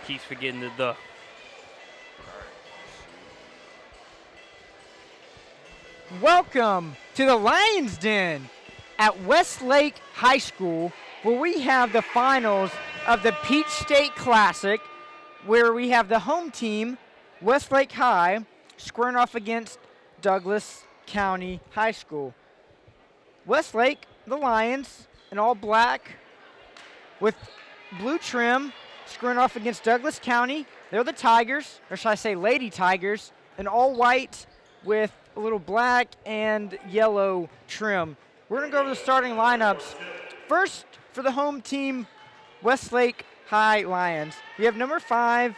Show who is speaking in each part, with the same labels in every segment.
Speaker 1: Keeps forgetting the.
Speaker 2: Welcome to the Lions Den at Westlake High School, where we have the finals of the Peach State Classic, where we have the home team, Westlake High, squaring off against Douglas County High School. Westlake, the Lions, in all black with blue trim, squaring off against Douglas County. They're the Tigers, or should I say Lady Tigers, in all white with a little black and yellow trim. We're going to go over the starting lineups. First, for the home team, Westlake High Lions, we have number 5,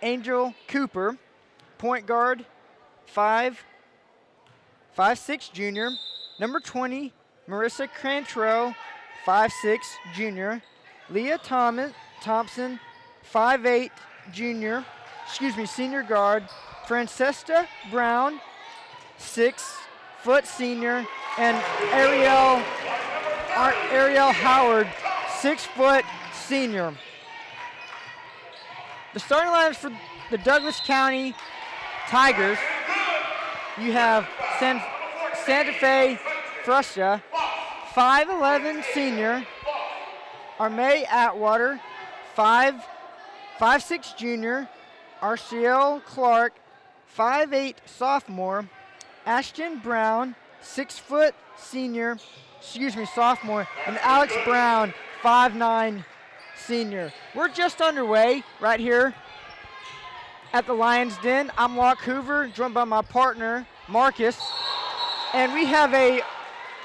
Speaker 2: Angel Cooper, point guard, 5'6" junior. Number 20, Marissa Cantrell, 5'6" junior. Leah Thompson, 5'8" senior guard. Francesca Brown, 6-foot senior, and Ariel Howard, 6-foot senior. The starting lineups for the Douglas County Tigers, you have Santa Fe Fruscia, 5'11" senior. Armay Atwater, 5'6" junior. Arciel Clark, 5'8" sophomore. Ashton Brown, 6-foot sophomore. And Alex Brown, 5'9" senior. We're just underway right here at the Lions Den. I'm Locke Hoover, joined by my partner, Marcus. And we have a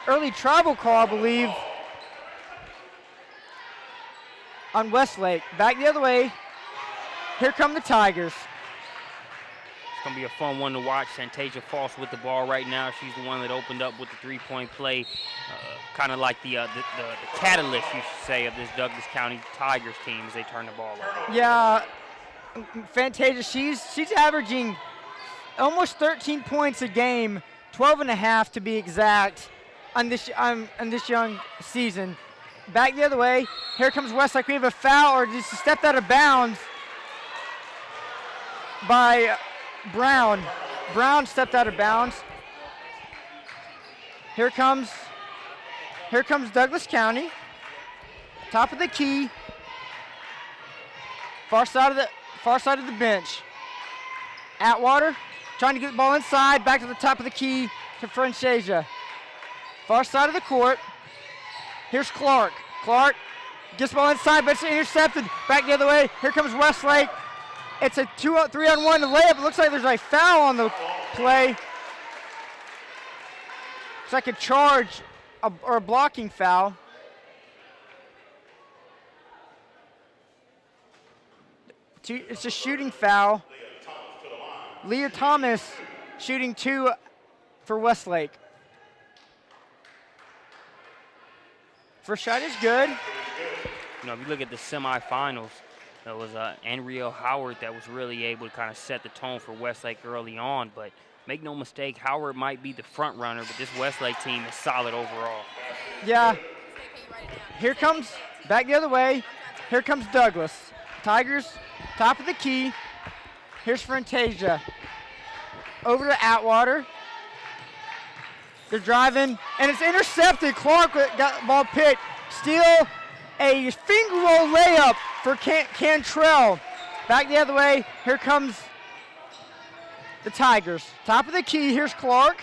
Speaker 2: early travel call, I believe, on Westlake. Back the other way. Here come the Tigers.
Speaker 1: It's going to be a fun one to watch. Santasia Falls with the ball right now. She's the one that opened up with the three-point play. Kind of like the catalyst, you should say, of this Douglas County Tigers team as they turn the ball over.
Speaker 2: Yeah, Fantasia, she's averaging almost 13 points a game, 12 and a half to be exact, on this young season. Back the other way. Here comes Westlake. We have a foul, or just stepped out of bounds by Brown. Brown stepped out of bounds. Here comes Douglas County. Top of the key. Far side of the bench. Atwater trying to get the ball inside. Back to the top of the key to Francesca. Far side of the court. Here's Clark. Clark gets the ball inside, but it's intercepted. Back the other way. Here comes Westlake. It's a 3-on-1 layup. It looks like there's a foul on the play. It's like a charge or a blocking foul. It's a shooting foul. Leah Thomas shooting 2 for Westlake. First shot is good.
Speaker 1: You know, if you look at the semifinals, it was Ariel Howard that was really able to kind of set the tone for Westlake early on. But make no mistake, Howard might be the front runner, but this Westlake team is solid overall.
Speaker 2: Yeah. Here comes, back the other way, here comes Douglas. Tigers, top of the key. Here's Fantasia. Over to Atwater. They're driving, and it's intercepted. Clark got the ball picked. Steal a finger roll layup for Cantrell. Back the other way, here comes the Tigers. Top of the key, here's Clark.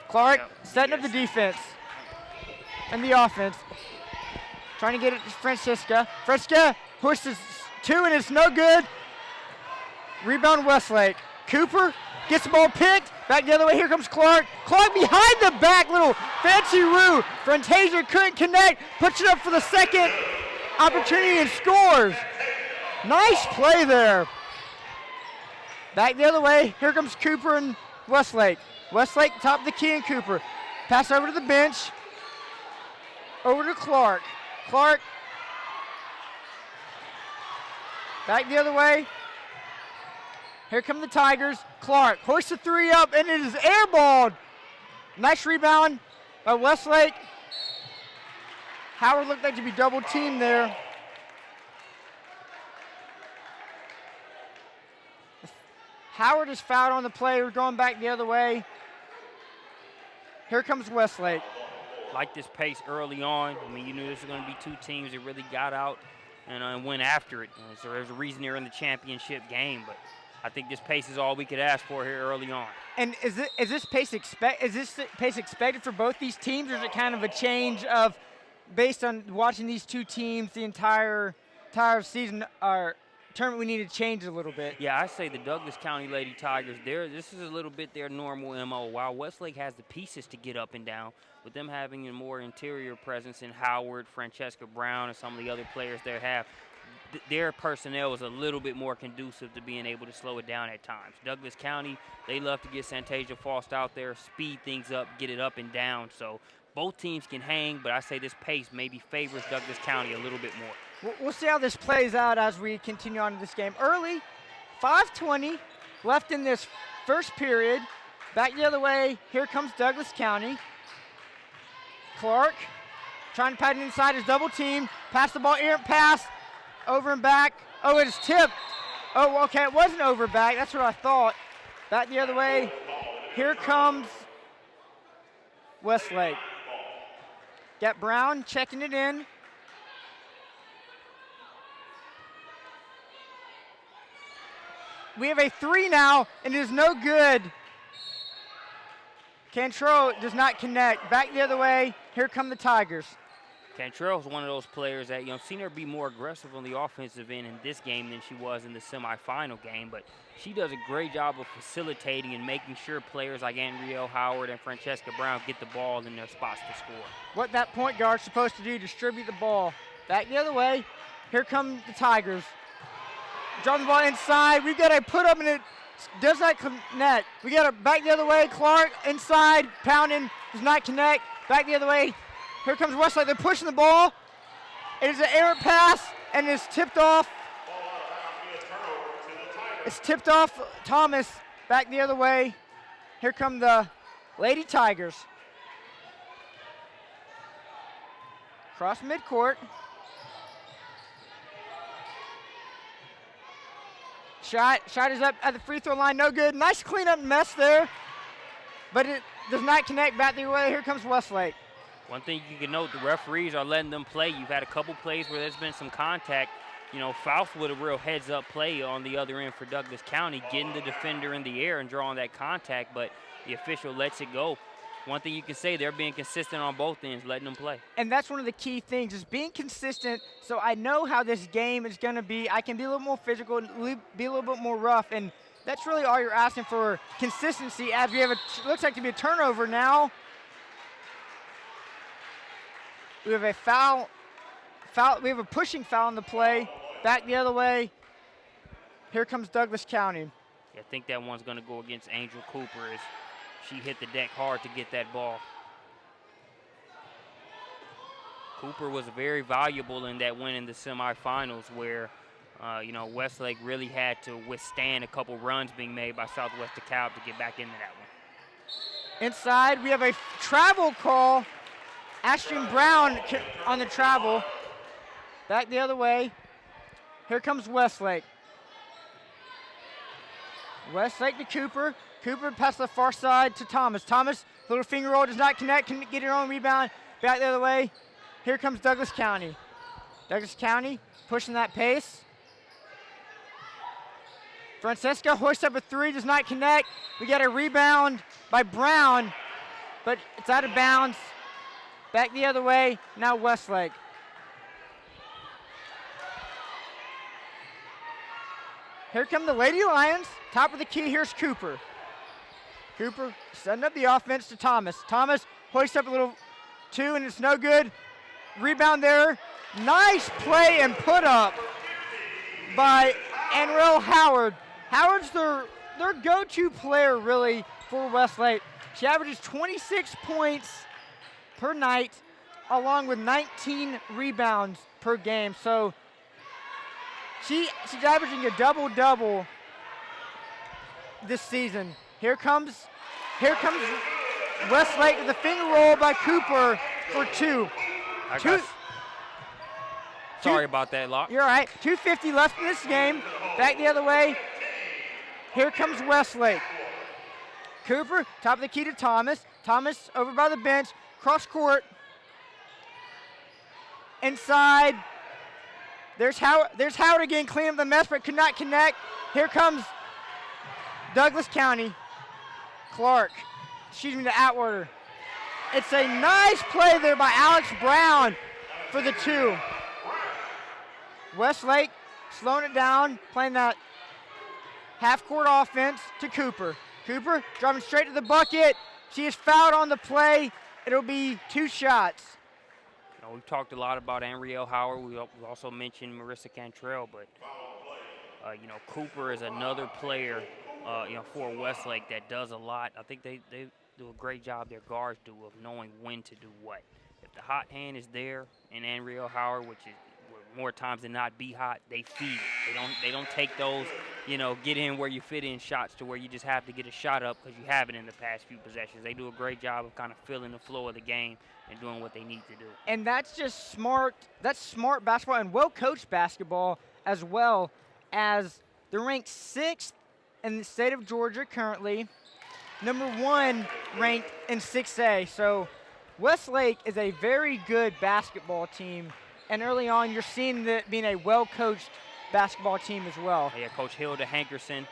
Speaker 2: Clark setting up the defense and the offense. Trying to get it to Francesca. Francesca pushes 2, and it's no good. Rebound Westlake. Cooper gets the ball picked. Back the other way. Here comes Clark. Clark behind the back. Little fancy roo. Fantasia couldn't connect. Puts it up for the second opportunity and scores. Nice play there. Back the other way. Here comes Cooper and Westlake. Westlake, top of the key, and Cooper. Pass over to the bench. Over to Clark. Clark. Back the other way. Here come the Tigers. Clark hoists the 3 up, and it is airballed. Nice rebound by Westlake. Howard looked like to be double teamed there. Howard is fouled on the play. We're going back the other way. Here comes Westlake.
Speaker 1: Like this pace early on. I mean, you knew this was going to be two teams that really got out and went after it. And so there's a reason they're in the championship game. But I think this pace is all we could ask for here early on.
Speaker 2: And is this pace expected for both these teams, or is it kind of a change of based on watching these two teams the entire season or tournament? We need to change a little bit.
Speaker 1: Yeah, I say the Douglas County Lady Tigers. This is a little bit their normal MO. While Westlake has the pieces to get up and down, with them having a more interior presence in Howard, Francesca Brown, and some of the other players they have, their personnel is a little bit more conducive to being able to slow it down at times. Douglas County, they love to get Santasia Faust out there, speed things up, get it up and down. So both teams can hang, but I say this pace maybe favors Douglas County a little bit more.
Speaker 2: We'll see how this plays out as we continue on to this game. Early, 5:20 left in this first period. Back the other way, here comes Douglas County. Clark trying to pat it inside his double team. Pass the ball, errant pass. Over and back. Oh, it is tipped. Oh, okay, it wasn't over back. That's what I thought. Back the other way. Here comes Westlake. Got Brown checking it in. We have a 3 now, and it is no good. Cantrell does not connect. Back the other way. Here come the Tigers.
Speaker 1: Cantrell's one of those players that, seen her be more aggressive on the offensive end in this game than she was in the semifinal game, but she does a great job of facilitating and making sure players like Andrielle Howard and Francesca Brown get the ball in their spots to score.
Speaker 2: What that point guard's supposed to do, distribute the ball. Back the other way. Here come the Tigers. Dropping the ball inside. We've got a put up and it does not connect. We got a back the other way. Clark inside, pounding, does not connect. Back the other way. Here comes Westlake. They're pushing the ball. It is an errant pass, and it's tipped off. It's tipped off Thomas. Back the other way. Here come the Lady Tigers. Cross midcourt. Shot is up at the free throw line. No good. Nice cleanup mess there, but it does not connect. Back the other way. Here comes Westlake.
Speaker 1: One thing you can note, the referees are letting them play. You've had a couple plays where there's been some contact. Faust with a real heads-up play on the other end for Douglas County, getting the defender in the air and drawing that contact, but the official lets it go. One thing you can say, they're being consistent on both ends, letting them play.
Speaker 2: And that's one of the key things, is being consistent, so I know how this game is going to be. I can be a little more physical, be a little bit more rough, and that's really all you're asking for, consistency, as we have looks like to be a turnover now. We have a foul. We have a pushing foul in the play. Back the other way. Here comes Douglas County.
Speaker 1: Yeah, I think that one's going to go against Angel Cooper as she hit the deck hard to get that ball. Cooper was very valuable in that win in the semifinals where, Westlake really had to withstand a couple runs being made by Southwest DeKalb to get back into that one.
Speaker 2: Inside, we have a travel call. Ashton Brown on the travel. Back the other way. Here comes Westlake. Westlake to Cooper. Cooper passes the far side to Thomas. Thomas, little finger roll, does not connect. Can get her own rebound. Back the other way. Here comes Douglas County. Douglas County pushing that pace. Francesca hoists up a 3, does not connect. We got a rebound by Brown, but it's out of bounds. Back the other way, now Westlake. Here come the Lady Lions. Top of the key, here's Cooper. Cooper setting up the offense to Thomas. Thomas hoists up a little 2, and it's no good. Rebound there. Nice play and put up by Andrielle Howard. Howard's their go-to player, really, for Westlake. She averages 26 points per night, along with 19 rebounds per game. So she's averaging a double-double this season. Here comes Westlake with the finger roll by Cooper for 2.
Speaker 1: Sorry about that, Locke.
Speaker 2: You're all right. 2:50 left in this game. Back the other way. Here comes Westlake. Cooper, top of the key to Thomas. Thomas over by the bench, cross court. Inside. There's Howard again, cleaning up the mess, but could not connect. Here comes Douglas County. The Atwater. It's a nice play there by Alex Brown for the 2. Westlake slowing it down, playing that half-court offense to Cooper. Cooper driving straight to the bucket. She is fouled on the play. It'll be 2 shots.
Speaker 1: We've talked a lot about Anrielle Howard. We also mentioned Marissa Cantrell, but Cooper is another player, for Westlake that does a lot. I think they do a great job, their guards do, of knowing when to do what. If the hot hand is there in Anrielle Howard, which is more times than not be hot, they feed it. They don't take those, get in where you fit in shots to where you just have to get a shot up because you haven't in the past few possessions. They do a great job of kind of filling the flow of the game and doing what they need to do.
Speaker 2: And that's just smart. That's smart basketball and well-coached basketball, as well as they're ranked 6th in the state of Georgia currently, number 1 ranked in 6A. So Westlake is a very good basketball team, and early on you're seeing that being a well-coached basketball team as well.
Speaker 1: Yeah, Coach Hilda Hankerson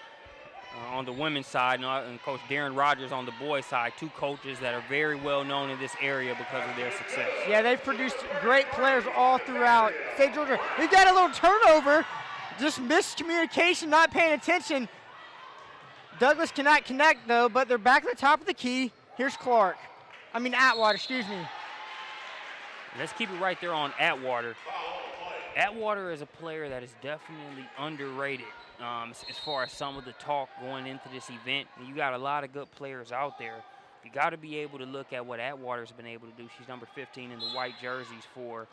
Speaker 1: on the women's side and Coach Darren Rogers on the boys' side, 2 coaches that are very well known in this area because of their success.
Speaker 2: Yeah, they've produced great players all throughout state Georgia. They got a little turnover, just miscommunication, not paying attention. Douglas cannot connect though, but they're back at the top of the key. Here's Atwater, excuse me.
Speaker 1: Let's keep it right there on Atwater. Atwater is a player that is definitely underrated as far as some of the talk going into this event. You got a lot of good players out there. You got to be able to look at what Atwater's been able to do. She's number 15 in the white jerseys for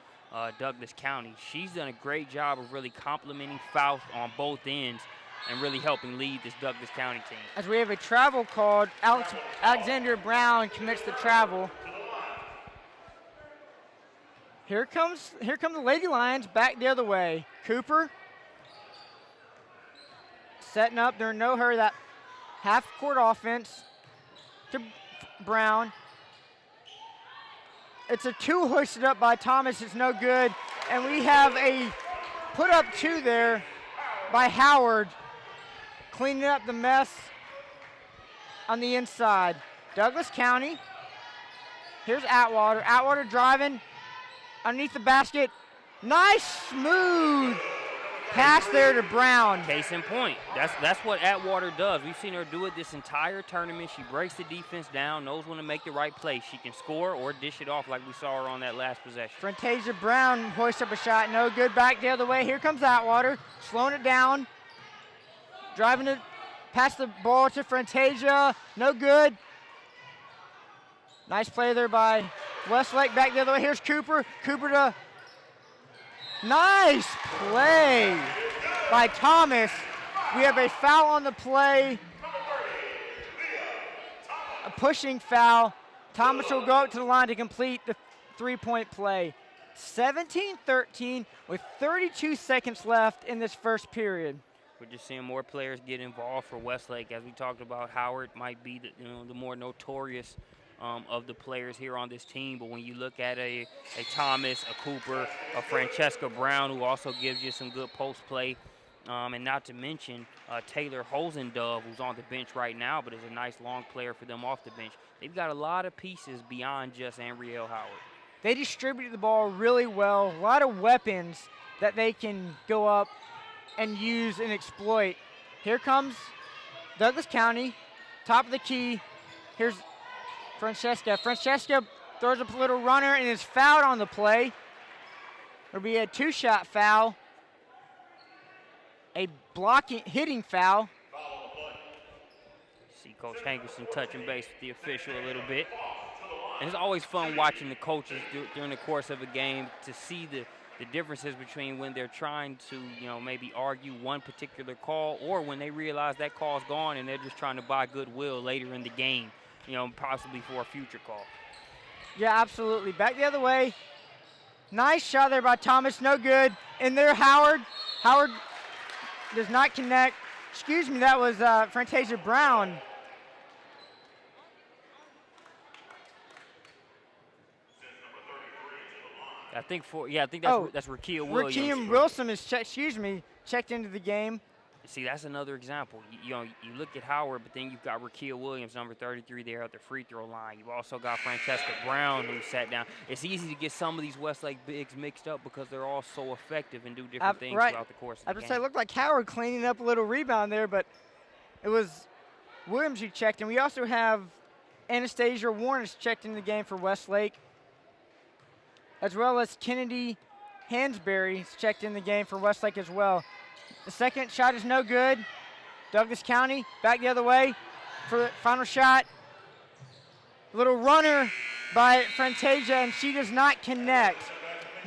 Speaker 1: Douglas County. She's done a great job of really complementing Faust on both ends and really helping lead this Douglas County team.
Speaker 2: As we have a travel called, Alexander Brown commits the travel. Here come the Lady Lions back the other way. Cooper setting up. They're in no hurry. That half-court offense to Brown. It's a 2 hoisted up by Thomas. It's no good. And we have a put up 2 there by Howard, cleaning up the mess on the inside. Douglas County. Here's Atwater. Atwater driving underneath the basket. Nice smooth pass there to Brown.
Speaker 1: Case in point. That's what Atwater does. We've seen her do it this entire tournament. She breaks the defense down, knows when to make the right play. She can score or dish it off like we saw her on that last possession.
Speaker 2: Fantasia Brown hoists up a shot. No good. Back the other way. Here comes Atwater. Slowing it down. Driving it. Pass the ball to Fantasia. No good. Nice play there by Westlake. Back the other way. Here's Cooper. Cooper to... Nice play by Thomas. We have a foul on the play. A pushing foul. Thomas will go up to the line to complete the 3-point play. 17-13 with 32 seconds left in this first period.
Speaker 1: We're just seeing more players get involved for Westlake. As we talked about, Howard might be the more notorious of the players here on this team, but when you look at a Thomas, a Cooper, a Francesca Brown, who also gives you some good post play, and not to mention Taylor Hosendove, who's on the bench right now, but is a nice long player for them off the bench. They've got a lot of pieces beyond just Anrielle Howard.
Speaker 2: They distribute the ball really well. A lot of weapons that they can go up and use and exploit. Here comes Douglas County, top of the key. Here's Francesca. Francesca throws a little runner and is fouled on the play. There'll be a 2-shot foul. A hitting foul.
Speaker 1: See Coach Hankerson touching base with the official a little bit. And it's always fun watching the coaches during the course of a game to see the differences between when they're trying to, maybe argue one particular call or when they realize that call's gone and they're just trying to buy goodwill later in the game. Possibly for a future call.
Speaker 2: Yeah, absolutely. Back the other way. Nice shot there by Thomas. No good. And there, Howard. Howard does not connect. Excuse me, that was Fantasia Brown.
Speaker 1: I think that's Rakia Williams.
Speaker 2: Rakeem Wilson is checked into the game.
Speaker 1: See, that's another example. You look at Howard, but then you've got Rakia Williams, number 33, there at the free throw line. You've also got Francesca Brown, who sat down. It's easy to get some of these Westlake bigs mixed up because they're all so effective and do different things throughout the course of the game.
Speaker 2: I would say it looked like Howard cleaning up a little rebound there, but it was Williams who checked. And we also have Anastasia Warren checked into the game for Westlake, as well as Kennedy Hansberry checked in the game for Westlake as well. The second shot is no good. Douglas County back the other way for the final shot. Little runner by Fantasia, and she does not connect.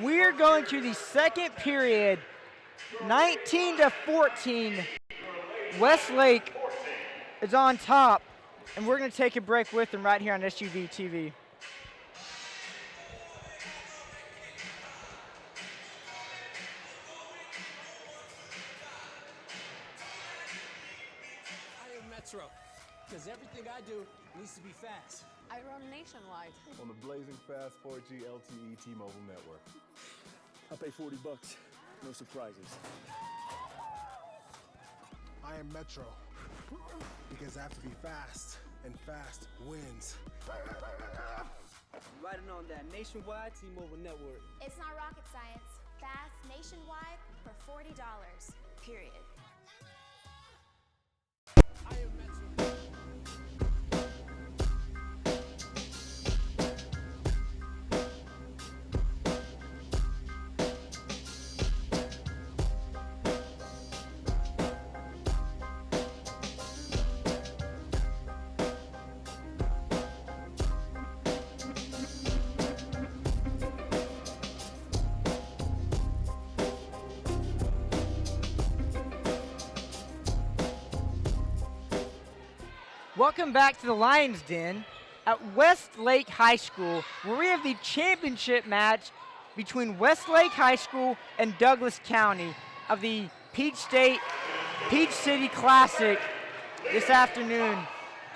Speaker 2: We're going to the second period, 19-14. Westlake is on top, and we're going to take a break with them right here on SUV TV.
Speaker 3: Because everything I do needs to be fast.
Speaker 4: I run nationwide.
Speaker 5: On the blazing fast 4G LTE T-Mobile network.
Speaker 3: I'll pay $40. No surprises.
Speaker 6: I am Metro. Because I have to be fast, and fast wins.
Speaker 3: Riding on that nationwide T-Mobile network.
Speaker 7: It's not rocket science. Fast nationwide for $40. Period.
Speaker 3: I am Metro.
Speaker 2: Welcome back to the Lions Den at Westlake High School, where we have the championship match between Westlake High School and Douglas County of the Peach City Classic this afternoon.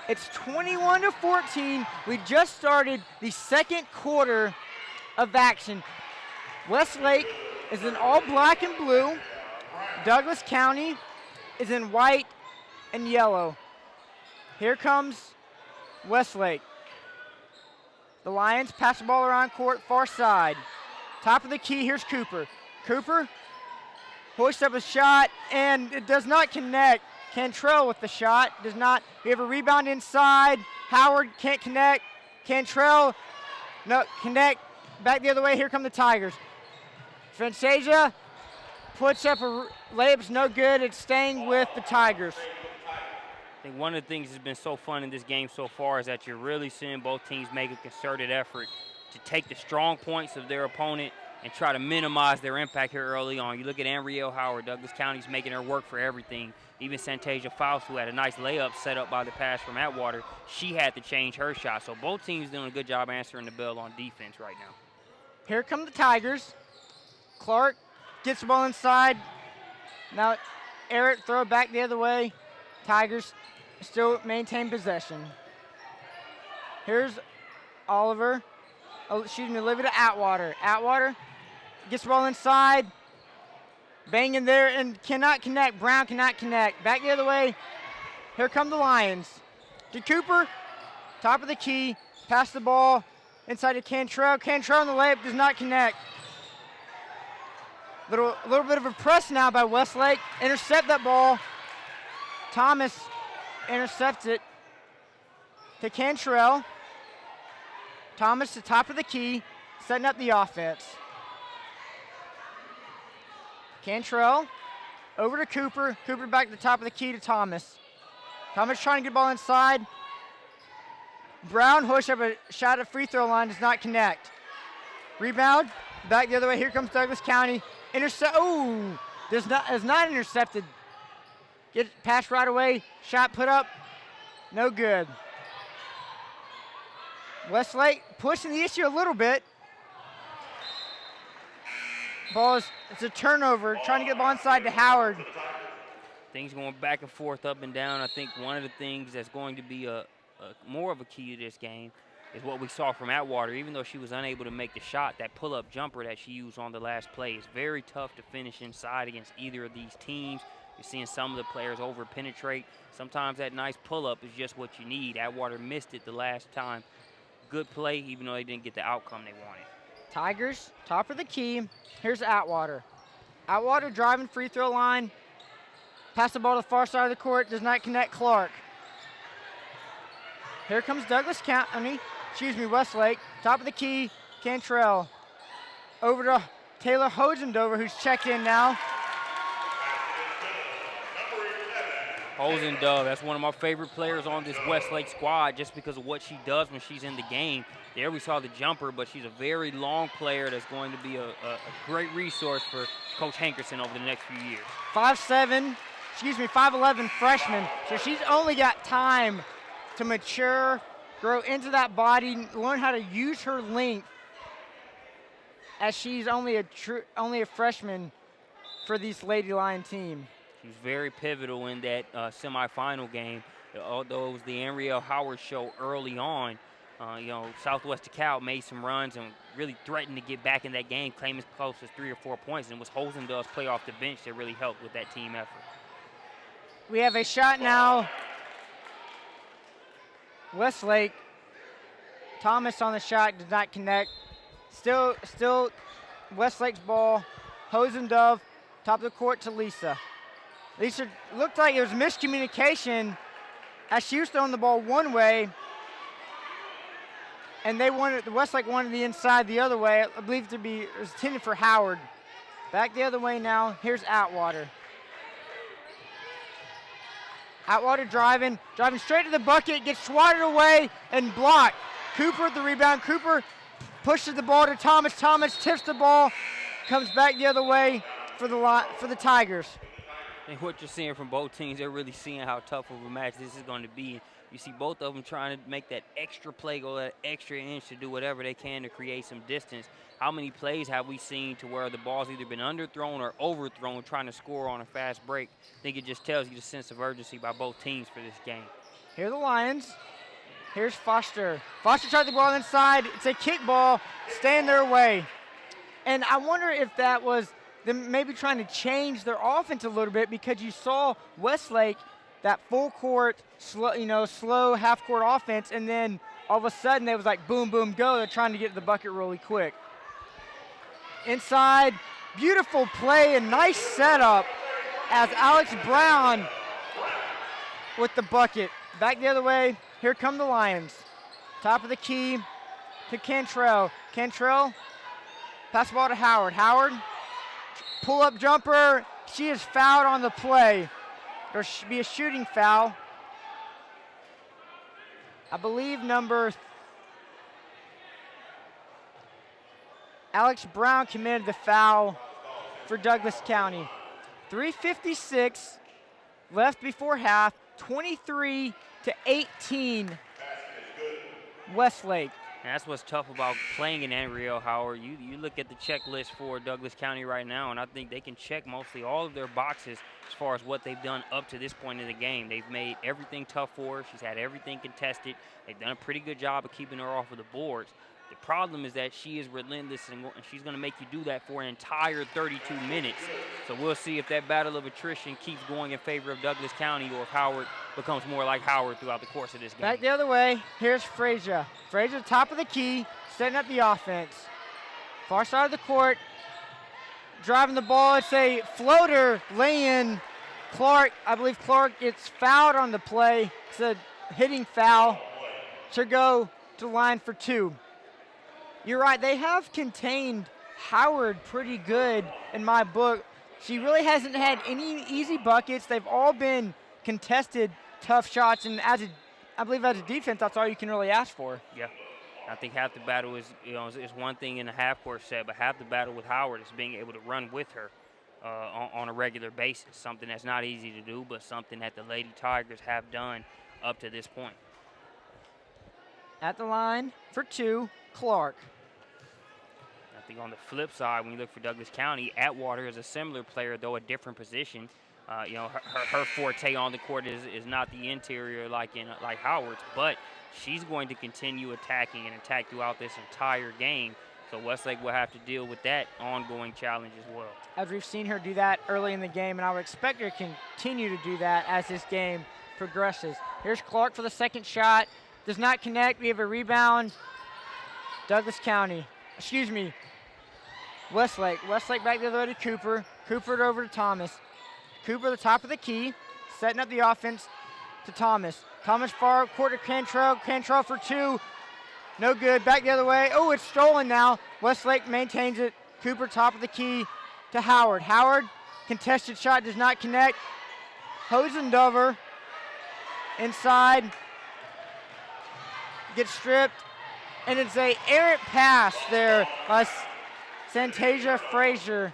Speaker 2: It's 21-14. We just started the second quarter of action. Westlake is in all black and blue. Douglas County is in white and yellow. Here comes Westlake. The Lions pass the ball around court, far side. Top of the key, here's Cooper. Cooper hoists up a shot, and it does not connect. Cantrell with the shot, does not. We have a rebound inside. Howard can't connect. Cantrell, no, connect. Back the other way, here come the Tigers. Fantasia puts up a layup, it's no good. It's staying with the Tigers.
Speaker 1: I think one of the things that's been so fun in this game so far is that you're really seeing both teams make a concerted effort to take the strong points of their opponent and try to minimize their impact here early on. You look at Anrielle Howard, Douglas County's making her work for everything. Even Santasia Faust, who had a nice layup set up by the pass from Atwater, she had to change her shot. So both teams doing a good job answering the bell on defense right now.
Speaker 2: Here come the Tigers. Clark gets the ball inside. Now Eric throw it back the other way. Tigers still maintain possession. Here's Olivia to Atwater. Atwater gets the ball inside. Banging there and cannot connect. Brown cannot connect. Back the other way. Here come the Lions. To Cooper, top of the key. Pass the ball inside to Cantrell. Cantrell on the layup does not connect. A little bit of a press now by Westlake. Intercept that ball. Thomas intercepts it to Cantrell. Thomas to top of the key, setting up the offense. Cantrell over to Cooper. Cooper back to the top of the key to Thomas. Thomas trying to get the ball inside. Brown hoists up a shot at free throw line, does not connect. Rebound, back the other way. Here comes Douglas County. Is not intercepted. Get passed right away. Shot put up. No good. Westlake pushing the issue a little bit. It's a turnover. Trying to get the ball inside to Howard.
Speaker 1: things going back and forth, up and down. I think one of the things that's going to be more of a key to this game is what we saw from Atwater. Even though she was unable to make the shot, that pull-up jumper that she used on the last play is very tough to finish inside against either of these teams. You're seeing some of the players over-penetrate. Sometimes that nice pull-up is just what you need. Atwater missed it the last time. Good play, even though they didn't get the outcome they wanted.
Speaker 2: Tigers, top of the key. Here's Atwater. Atwater driving free throw line. Pass the ball to the far side of the court. Does not connect Clark. Here comes Westlake. Top of the key, Cantrell. Over to Taylor Hosendover, who's checked in now.
Speaker 1: Hosendove, that's one of my favorite players on this Westlake squad just because of what she does when she's in the game. There we saw the jumper, but she's a very long player that's going to be a great resource for Coach Hankerson over the next few years.
Speaker 2: 5'11" freshman. So she's only got time to mature, grow into that body, learn how to use her length, as she's only a freshman for this Lady Lion team.
Speaker 1: She was very pivotal in that semifinal game. Although it was the Ariel Howard show early on, Southwest DeKalb made some runs and really threatened to get back in that game, claiming as close as 3 or 4 points. And it was Hosendove's play off the bench that really helped with that team effort.
Speaker 2: We have a shot now. Westlake. Thomas on the shot, did not connect. Still Westlake's ball. Hosendove, top of the court to Lisa. Lisa looked like it was miscommunication as she was throwing the ball one way, and Westlake wanted the inside the other way. I believe it was intended for Howard. Back the other way now. Here's Atwater. Atwater driving straight to the bucket, gets swatted away and blocked. Cooper the rebound. Cooper pushes the ball to Thomas. Thomas tips the ball, comes back the other way for the Tigers.
Speaker 1: And what you're seeing from both teams, they're really seeing how tough of a match this is going to be. You see both of them trying to make that extra play, go that extra inch to do whatever they can to create some distance. How many plays have we seen to where the ball's either been underthrown or overthrown trying to score on a fast break? I think it just tells you the sense of urgency by both teams for this game.
Speaker 2: Here are the Lions. Here's Foster. Foster tried the ball inside. It's a kick ball, staying their way. And I wonder if that was them maybe trying to change their offense a little bit, because you saw Westlake, that full court, slow half court offense, and then all of a sudden they was like boom, boom, go. They're trying to get to the bucket really quick. Inside, beautiful play and nice setup as Alex Brown with the bucket. Back the other way, here come the Lions. Top of the key to Cantrell. Cantrell, pass the ball to Howard. Howard, pull-up jumper. She is fouled on the play. There should be a shooting foul. I believe Alex Brown committed the foul for Douglas County. 3:56 left before half. 23-18 Westlake.
Speaker 1: And that's what's tough about playing in Ariel Howard. You look at the checklist for Douglas County right now, and I think they can check mostly all of their boxes as far as what they've done up to this point in the game. They've made everything tough for her. She's had everything contested. They've done a pretty good job of keeping her off of the boards. The problem is that she is relentless, and she's going to make you do that for an entire 32 minutes. So we'll see if that battle of attrition keeps going in favor of Douglas County, or if Howard becomes more like Howard throughout the course of this game.
Speaker 2: Back the other way, here's Frazier. Frazier, top of the key, setting up the offense. Far side of the court, driving the ball. It's a floater, lay-in. Clark, I believe Clark gets fouled on the play. It's a hitting foul. Should go to the line for 2. You're right, they have contained Howard pretty good in my book. She really hasn't had any easy buckets. They've all been contested, tough shots, and I believe as a defense, that's all you can really ask for.
Speaker 1: Yeah, I think half the battle is one thing in the half-court set, but half the battle with Howard is being able to run with her on a regular basis, something that's not easy to do, but something that the Lady Tigers have done up to this point.
Speaker 2: At the line for 2, Clark.
Speaker 1: I think on the flip side, when you look for Douglas County, Atwater is a similar player, though a different position. Her forte on the court is not the interior like Howard's, but she's going to continue attacking and attack throughout this entire game. So Westlake will have to deal with that ongoing challenge as well.
Speaker 2: As we've seen her do that early in the game, and I would expect her to continue to do that as this game progresses. Here's Clark for the second shot. Does not connect. We have a rebound. Westlake. Westlake back the other way to Cooper. Cooper over to Thomas. Cooper, the top of the key, setting up the offense to Thomas. Thomas far court to Cantrell. Cantrell for two. No good. Back the other way. Oh, it's stolen now. Westlake maintains it. Cooper, top of the key to Howard. Howard, contested shot, does not connect. Hosendover inside. Gets stripped. And it's a errant pass there by Santasia Frazier.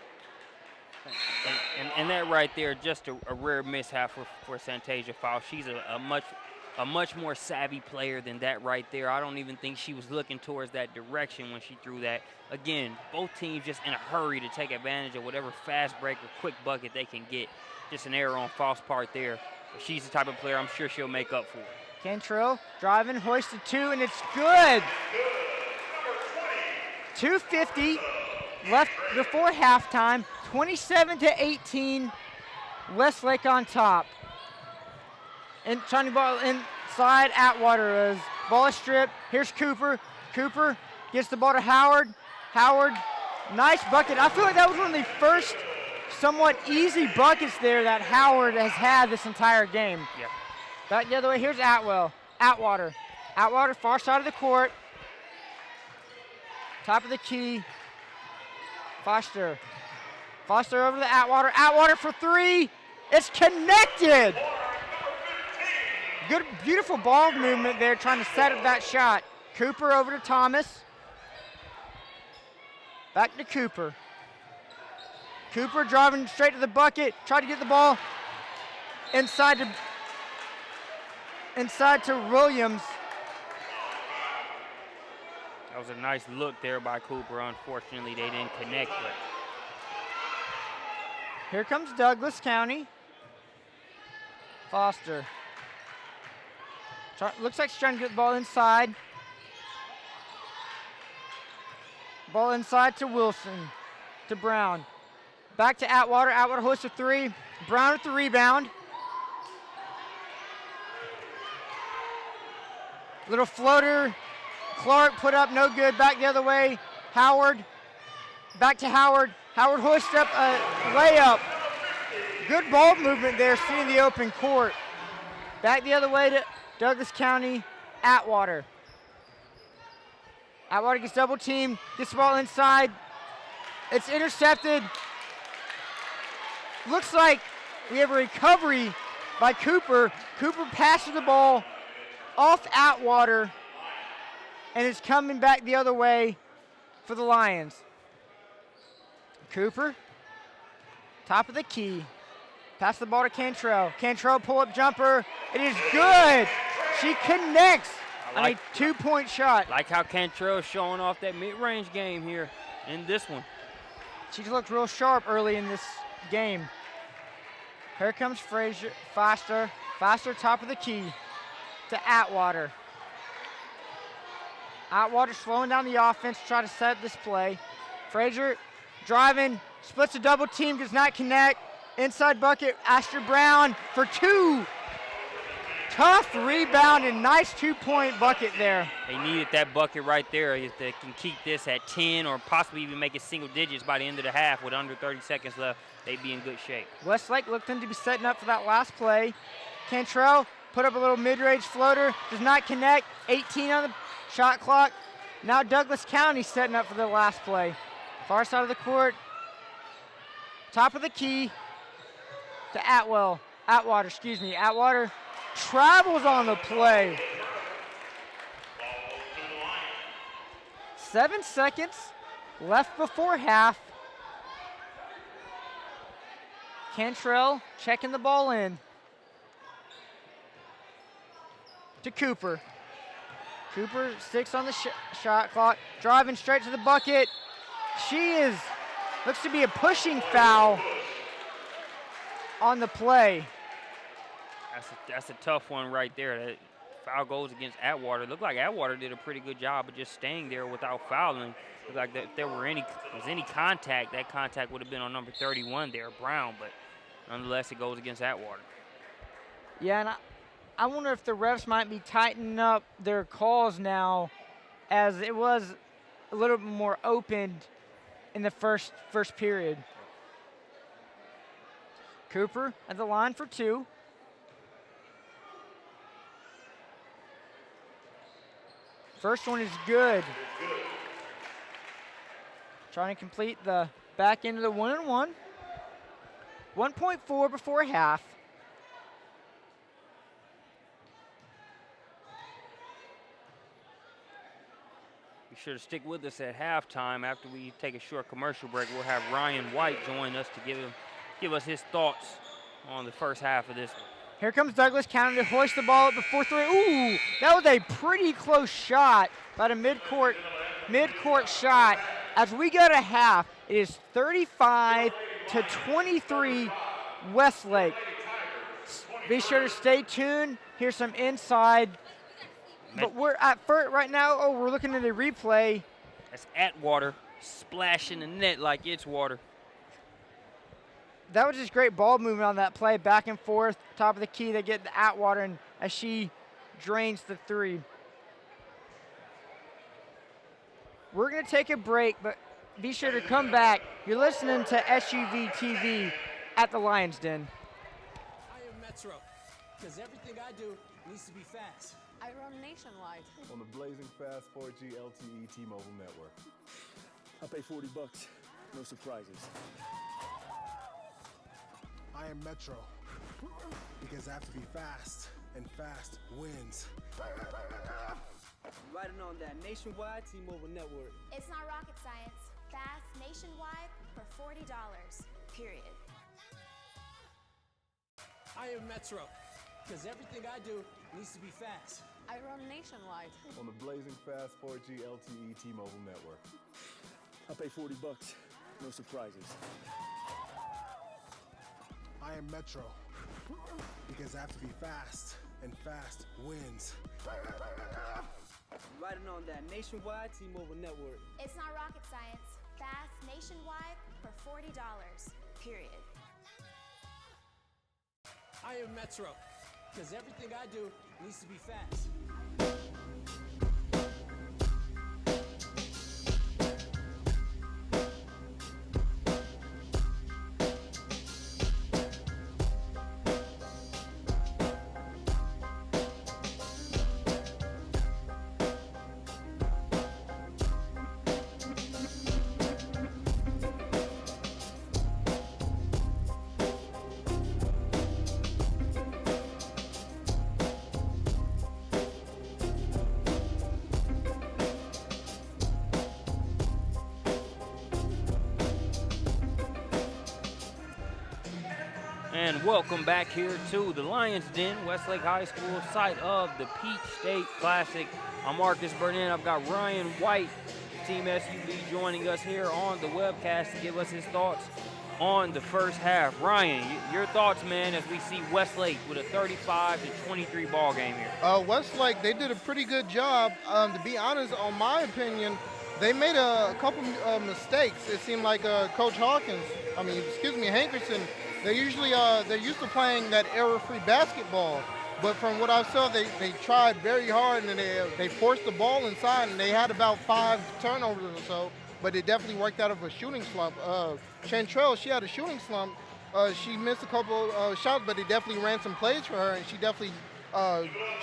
Speaker 1: And that right there, just a rare mishap for Santasia Fowl. She's a much more savvy player than that right there. I don't even think she was looking towards that direction when she threw that. Again, both teams just in a hurry to take advantage of whatever fast break or quick bucket they can get. Just an error on Foul's part there. But she's the type of player I'm sure she'll make up for it.
Speaker 2: Cantrell driving, hoisted two, and it's good. 2:50 left before halftime. 27-18. Westlake on top. And trying to ball inside. Atwater. Ball is stripped. Here's Cooper. Cooper gets the ball to Howard. Howard, nice bucket. I feel like that was one of the first somewhat easy buckets there that Howard has had this entire game.
Speaker 1: Yeah.
Speaker 2: Back the other way. Here's Atwater. Atwater, far side of the court. Top of the key. Foster over to Atwater. Atwater for three. It's connected. Good, beautiful ball movement there, trying to set up that shot. Cooper over to Thomas. Back to Cooper. Cooper driving straight to the bucket. Tried to get the ball inside to Williams.
Speaker 1: That was a nice look there by Cooper. Unfortunately, they didn't connect. But
Speaker 2: here comes Douglas County. Foster. Looks like she's trying to get the ball inside. Ball inside to Wilson, to Brown. Back to Atwater. Atwater hoists a three. Brown with the rebound. Little floater. Clark put up, no good. Back the other way. Howard. Back to Howard. Howard hoists up a layup. Good ball movement there, seeing the open court. Back the other way to Douglas County. Atwater. Atwater gets double teamed. Gets the ball inside. It's intercepted. Looks like we have a recovery by Cooper. Cooper passes the ball off Atwater, and it's coming back the other way for the Lions. Cooper, top of the key. Pass the ball to Cantrell. Cantrell pull-up jumper. It is good. She connects on a two-point shot.
Speaker 1: Like how Cantrell is showing off that mid-range game here in this one.
Speaker 2: She's looked real sharp early in this game. Here comes Frazier, Foster. Foster, top of the key to Atwater. Atwater slowing down the offense to try to set up this play. Frazier driving, splits a double team, does not connect. Inside bucket, Asher Brown for two. Tough rebound and nice two-point bucket there.
Speaker 1: They needed that bucket right there. If they can keep this at 10 or possibly even make it single digits by the end of the half with under 30 seconds left, they'd be in good shape.
Speaker 2: Westlake looked them to be setting up for that last play. Cantrell put up a little mid-range floater, does not connect. 18 on the shot clock. Now Douglas County setting up for the last play. Far side of the court. Top of the key to Atwater. Atwater travels on the play. 7 seconds left before half. Cantrell checking the ball in to Cooper. Cooper 6 on the shot clock, driving straight to the bucket. Looks to be a pushing foul on the play.
Speaker 1: That's a tough one right there. That foul goes against Atwater. Looked like Atwater did a pretty good job of just staying there without fouling. Looked like that if there was any contact, that contact would have been on number 31 there, Brown. But nonetheless, it goes against Atwater.
Speaker 2: Yeah, and I wonder if the refs might be tightening up their calls now, as it was a little bit more opened in the first period. Cooper at the line for 2. First one is good. Trying to complete the back end of the 1-and-1. 1.4 before half.
Speaker 1: Be sure to stick with us at halftime. After we take a short commercial break, we'll have Ryan White join us to give us his thoughts on the first half of this one.
Speaker 2: Here comes Douglas County to hoist the ball up before 3. Ooh, that was a pretty close shot, about a midcourt shot. As we go to half, it is 35-23 Westlake. Be sure to stay tuned. Here's some inside. But we're at first right now. Oh, we're looking at a replay.
Speaker 1: That's Atwater splashing the net like it's water.
Speaker 2: That was just great ball movement on that play, back and forth, top of the key. They get the Atwater, and as she drains the 3. We're going to take a break, but be sure to come back. You're listening to SUV TV at the Lions Den.
Speaker 3: I am Metro, because everything I do needs to be fast.
Speaker 4: I run nationwide.
Speaker 5: On the blazing fast 4G LTE T-Mobile network.
Speaker 8: I'll pay $40. No surprises.
Speaker 6: I am Metro, because I have to be fast, and fast wins.
Speaker 3: Riding on that nationwide T-Mobile network.
Speaker 7: It's not rocket science. Fast nationwide for $40. Period.
Speaker 3: I am Metro, because everything I do needs to be fast.
Speaker 4: I run nationwide.
Speaker 5: On the blazing fast 4G LTE T-Mobile network.
Speaker 8: I'll pay $40. No surprises.
Speaker 6: I am Metro, because I have to be fast, and fast wins.
Speaker 3: Riding on that nationwide T-Mobile network.
Speaker 7: It's not rocket science. Fast nationwide for $40. Period.
Speaker 3: I am Metro, because everything I do needs to be fast.
Speaker 1: And welcome back here to the Lions Den, Westlake High School, site of the Peach State Classic. I'm Marcus Burnett. I've got Ryan White, Team SUV, joining us here on the webcast to give us his thoughts on the first half. Ryan, your thoughts, man, as we see Westlake with a 35-23 ball game here.
Speaker 9: Westlake, they did a pretty good job. To be honest, on my opinion, they made a couple mistakes. It seemed like Coach Hankerson, they're used to playing that error-free basketball. But from what I saw, they tried very hard, and they forced the ball inside, and they had about 5 turnovers or so. But it definitely worked out of a shooting slump. Chantrell, she had a shooting slump. She missed a couple shots, but they definitely ran some plays for her, and she definitely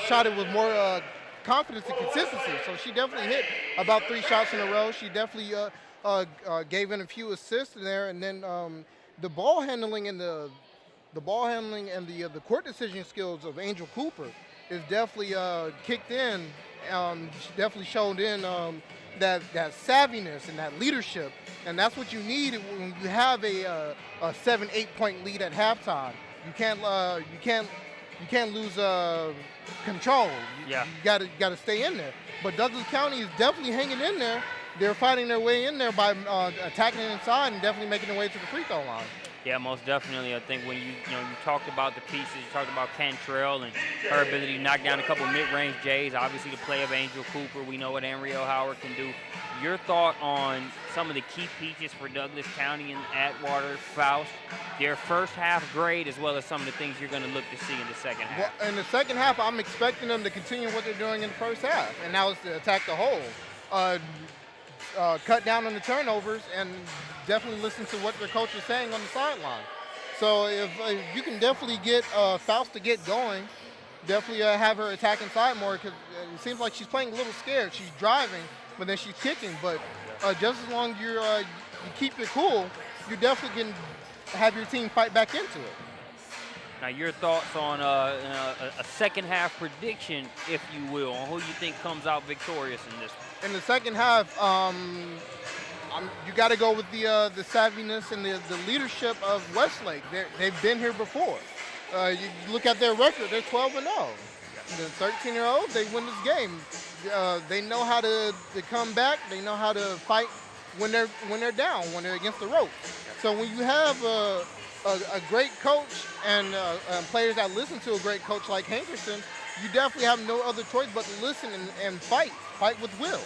Speaker 9: shot it with more confidence and consistency. So she definitely hit about 3 shots in a row. She definitely gave in a few assists in there, and then the ball handling and the court decision skills of Angel Cooper is definitely kicked in. She definitely showed in that savviness and that leadership, and that's what you need when you have a 7-8 point lead at halftime. You can't lose control. You gotta stay in there. But Douglas County is definitely hanging in there. They're fighting their way in there by attacking inside and definitely making their way to the free throw line.
Speaker 1: Yeah, most definitely. I think when you talked about the pieces, you talked about Cantrell and her ability to knock down a couple mid-range J's. Obviously, the play of Angel Cooper. We know what Anriel Howard can do. Your thought on some of the key pieces for Douglas County and Atwater, Faust, their first half grade, as well as some of the things you're going to look to see in the second half.
Speaker 9: Well, in the second half, I'm expecting them to continue what they're doing in the first half, and that was to attack the hole. Cut down on the turnovers and definitely listen to what their coach is saying on the sideline. So if you can definitely get Faust to get going, definitely have her attack inside more, because it seems like she's playing a little scared. She's driving, but then she's kicking. But just as long as you keep your cool, you definitely can have your team fight back into it.
Speaker 1: Now, your thoughts on a second half prediction, if you will, on who you think comes out victorious in this one?
Speaker 9: In the second half, you got to go with the savviness and the leadership of Westlake. They've been here before. You look at their record; they're 12-0. The 13-year-olds, they win this game. They know how to come back. They know how to fight when they're down, when they're against the ropes. So when you have a great coach and players that listen to a great coach like Hankerson, you definitely have no other choice but to listen and fight with will.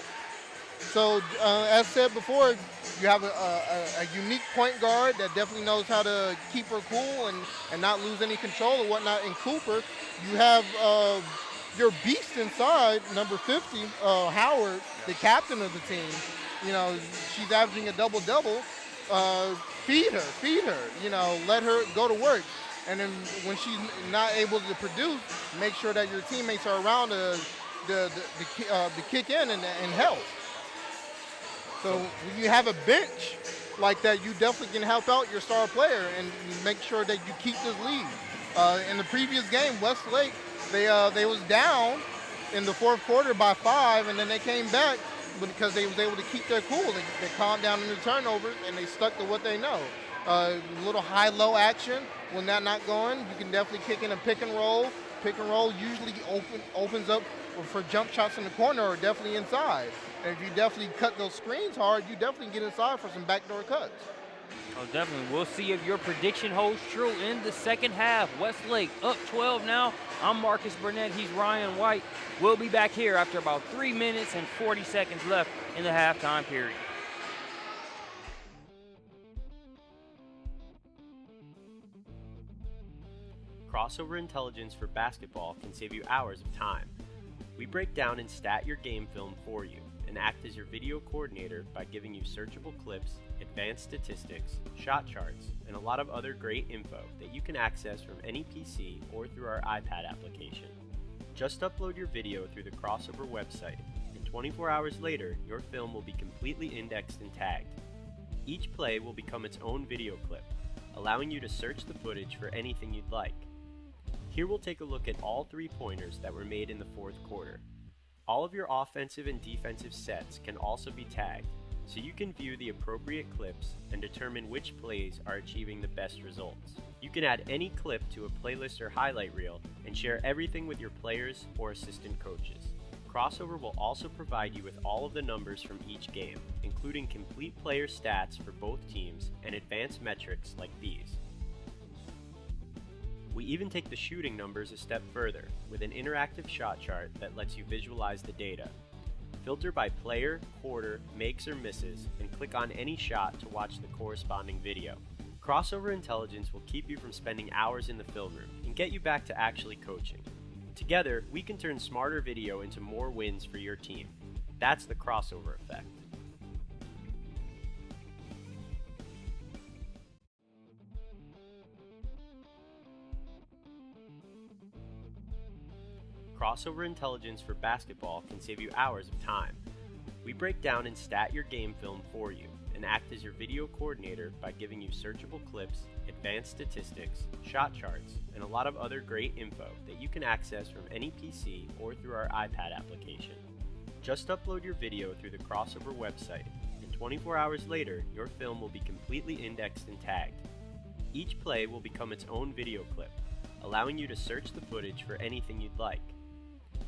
Speaker 9: So as said before, you have a unique point guard that definitely knows how to keep her cool and not lose any control or whatnot. In Cooper, you have your beast inside, number 50, Howard, the captain of the team. You know, she's averaging a double-double. Feed her, let her go to work. And then when she's not able to produce, make sure that your teammates are around to kick in and help. So when you have a bench like that, you definitely can help out your star player and make sure that you keep this lead. In the previous game, Westlake, they was down in the fourth quarter by 5, and then they came back because they was able to keep their cool. They calmed down in the turnovers, and they stuck to what they know. A little high-low action. When that's not going, you can definitely kick in a pick and roll. Pick and roll usually opens up for jump shots in the corner or definitely inside. And if you definitely cut those screens hard, you definitely get inside for some backdoor cuts.
Speaker 1: Oh, definitely. We'll see if your prediction holds true in the second half. Westlake up 12 now. I'm Marcus Burnett. He's Ryan White. We'll be back here after about 3 minutes and 40 seconds left in the halftime period.
Speaker 10: Crossover intelligence for basketball can save you hours of time. We break down and stat your game film for you and act as your video coordinator by giving you searchable clips, advanced statistics, shot charts, and a lot of other great info that you can access from any PC or through our iPad application. Just upload your video through the Crossover website, and 24 hours later, your film will be completely indexed and tagged. Each play will become its own video clip, allowing you to search the footage for anything you'd like. Here we'll take a look at all 3-pointers that were made in the fourth quarter. All of your offensive and defensive sets can also be tagged, so you can view the appropriate clips and determine which plays are achieving the best results. You can add any clip to a playlist or highlight reel and share everything with your players or assistant coaches. Crossover will also provide you with all of the numbers from each game, including complete player stats for both teams and advanced metrics like these. We even take the shooting numbers a step further with an interactive shot chart that lets you visualize the data. Filter by player, quarter, makes or misses, and click on any shot to watch the corresponding video. Crossover intelligence will keep you from spending hours in the film room and get you back to actually coaching. Together, we can turn smarter video into more wins for your team. That's the crossover effect. Crossover intelligence for basketball can save you hours of time. We break down and stat your game film for you and act as your video coordinator by giving you searchable clips, advanced statistics, shot charts, and a lot of other great info that you can access from any PC or through our iPad application. Just upload your video through the Crossover website, and 24 hours later, your film will be completely indexed and tagged. Each play will become its own video clip, allowing you to search the footage for anything you'd like.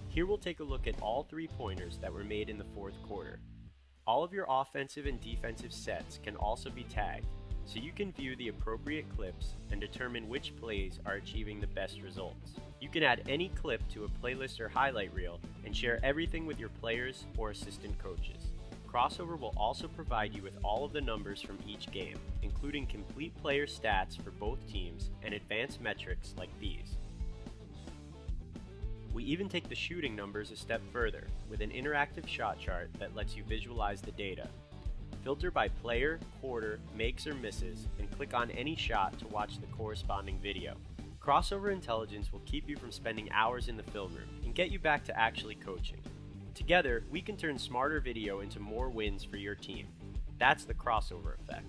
Speaker 10: Here we'll take a look at all 3-pointers that were made in the fourth quarter. All of your offensive and defensive sets can also be tagged, so you can view the appropriate clips and determine which plays are achieving the best results. You can add any clip to a playlist or highlight reel and share everything with your players or assistant coaches. Crossover will also provide you with all of the numbers from each game, including complete player stats for both teams and advanced metrics like these. We even take the shooting numbers a step further with an interactive shot chart that lets you visualize the data. Filter by player, quarter, makes or misses, and click on any shot to watch the corresponding video. Crossover Intelligence will keep you from spending hours in the film room and get you back to actually coaching. Together, we can turn smarter video into more wins for your team. That's the crossover effect.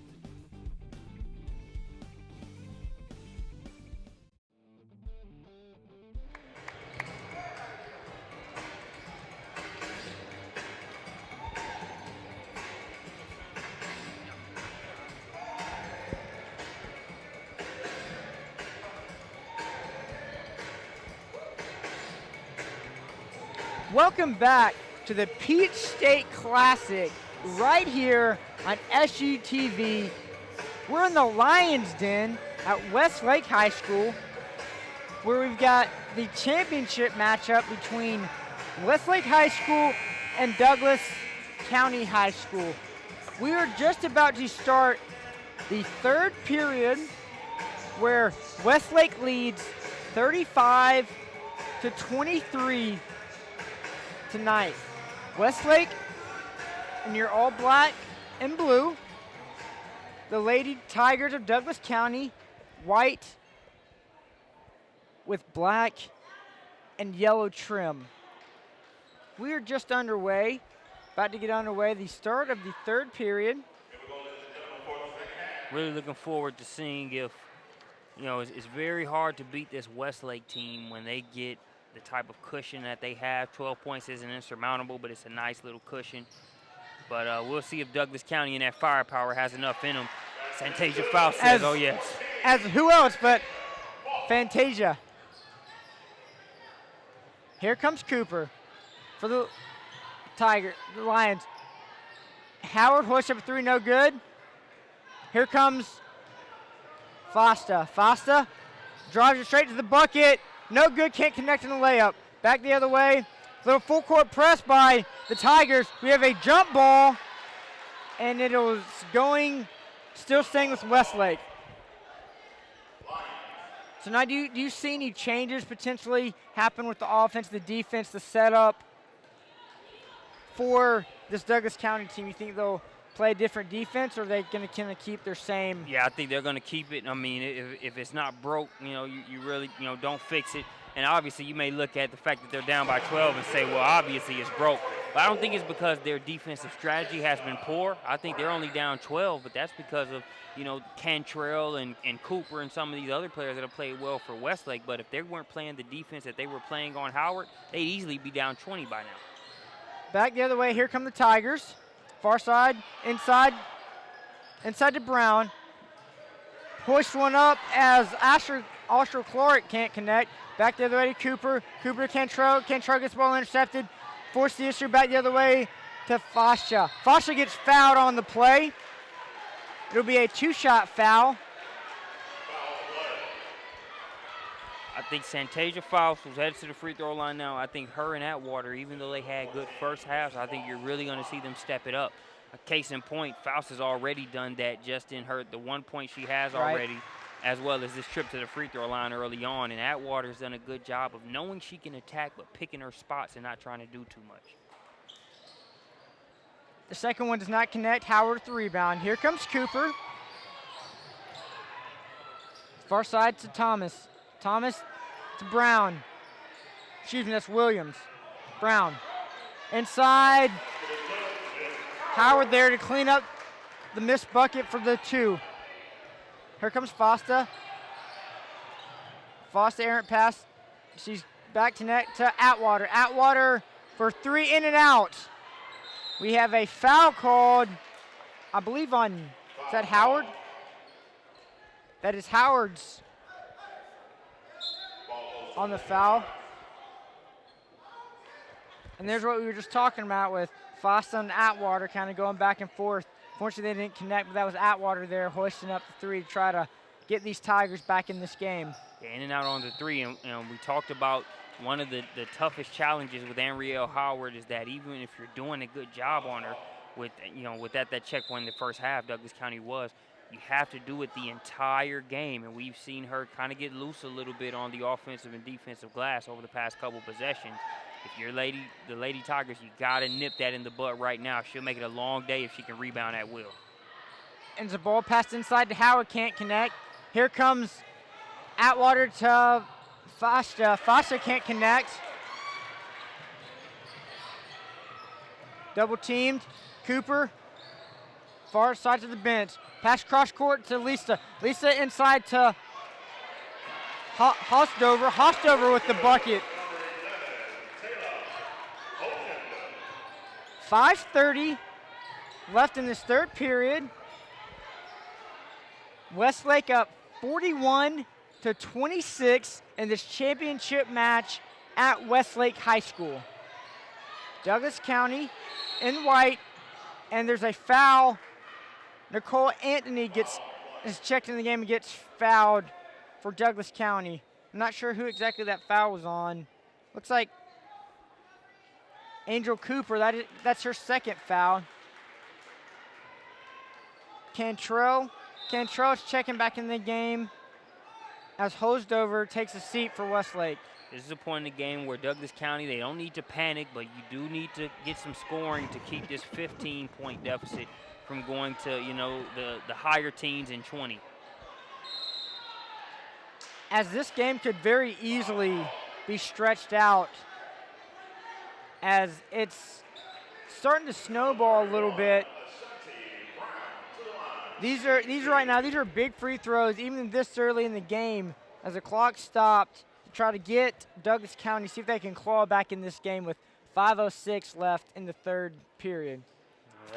Speaker 2: Welcome back to the Peach State Classic right here on SUTV. We're in the Lions Den at Westlake High School, where we've got the championship matchup between Westlake High School and Douglas County High School. We are just about to start the third period, where Westlake leads 35-23 tonight. Westlake in your all black and blue. The Lady Tigers of Douglas County, white with black and yellow trim. We are just underway, about to get underway, the start of the third period.
Speaker 1: Really looking forward to seeing if, it's very hard to beat this Westlake team when they get the type of cushion that they have. 12 points isn't insurmountable, but it's a nice little cushion. But we'll see if Douglas County and that firepower has enough in them. Fantasia Faust says, oh yes.
Speaker 2: As who else but Fantasia. Here comes Cooper for the Lions. Howard hoists up a three, no good. Here comes Fosta. Fosta drives it straight to the bucket. No good, can't connect in the layup. Back the other way. Little full court press by the Tigers. We have a jump ball, and it was still staying with Westlake. So now do you see any changes potentially happen with the offense, the defense, the setup for this Douglas County team? You think they'll play a different defense, or are they going to kind of keep their same?
Speaker 1: Yeah, I think they're going to keep it. I mean, if it's not broke, you really, don't fix it. And obviously, you may look at the fact that they're down by 12 and say, well, obviously it's broke. But I don't think it's because their defensive strategy has been poor. I think they're only down 12, but that's because of, Cantrell and Cooper and some of these other players that have played well for Westlake. But if they weren't playing the defense that they were playing on Howard, they'd easily be down 20 by now.
Speaker 2: Back the other way, here come the Tigers. Far side, inside to Brown. Push one up as Clark can't connect. Back the other way to Cooper. Cooper to Cantrell. Cantrell gets the ball intercepted. Force the issue back the other way to Fasha. Fasha gets fouled on the play. It'll be a two-shot foul.
Speaker 1: I think Santasia Faust, who's headed to the free throw line now, I think her and Atwater, even though they had good first halves, I think you're really going to see them step it up. A case in point, Faust has already done that just in the 1 point she has already, as well as this trip to the free throw line early on. And Atwater's done a good job of knowing she can attack but picking her spots and not trying to do too much.
Speaker 2: The second one does not connect. Howard with the rebound. Here comes Cooper. Far side to Thomas. Thomas to Brown. Excuse me, that's Williams. Brown. Inside. Howard there to clean up the missed bucket for the two. Here comes Fosta. Fosta errant pass. She's back to net to Atwater. Atwater for three, in and out. We have a foul called, I believe is that Howard? That is Howard's on the foul. And there's what we were just talking about with Fosta and Atwater kind of going back and forth. Fortunately, they didn't connect, but that was Atwater there hoisting up the three to try to get these Tigers back in this game.
Speaker 1: Yeah, in and out on the three, and we talked about one of the toughest challenges with Anrielle Howard is that even if you're doing a good job on her with that checkpoint in the first half, Douglas County was, you have to do it the entire game, and we've seen her kind of get loose a little bit on the offensive and defensive glass over the past couple possessions. If you're the Lady Tigers, you got to nip that in the butt right now. She'll make it a long day if she can rebound at will.
Speaker 2: And the ball passed inside to Howard, can't connect. Here comes Atwater to Foster. Foster can't connect. Double teamed. Cooper, far side to the bench. Pass cross court to Lisa. Lisa inside to Hostover. Hostover with the bucket. 5:30 left in this third period. Westlake up 41-26 in this championship match at Westlake High School. Douglas County in white, and there's a foul. Nicole Anthony is checked in the game and gets fouled for Douglas County. I'm not sure who exactly that foul was on. Looks like Angel Cooper. That's her second foul. Cantrell is checking back in the game as Hostover takes a seat for Westlake.
Speaker 1: This is a point in the game where Douglas County, they don't need to panic, but you do need to get some scoring to keep this 15-point deficit from going to, the higher teens in 20.
Speaker 2: As this game could very easily be stretched out, as it's starting to snowball a little bit. These are big free throws, even this early in the game, as the clock stopped to try to get Douglas County, see if they can claw back in this game with 5:06 left in the third period.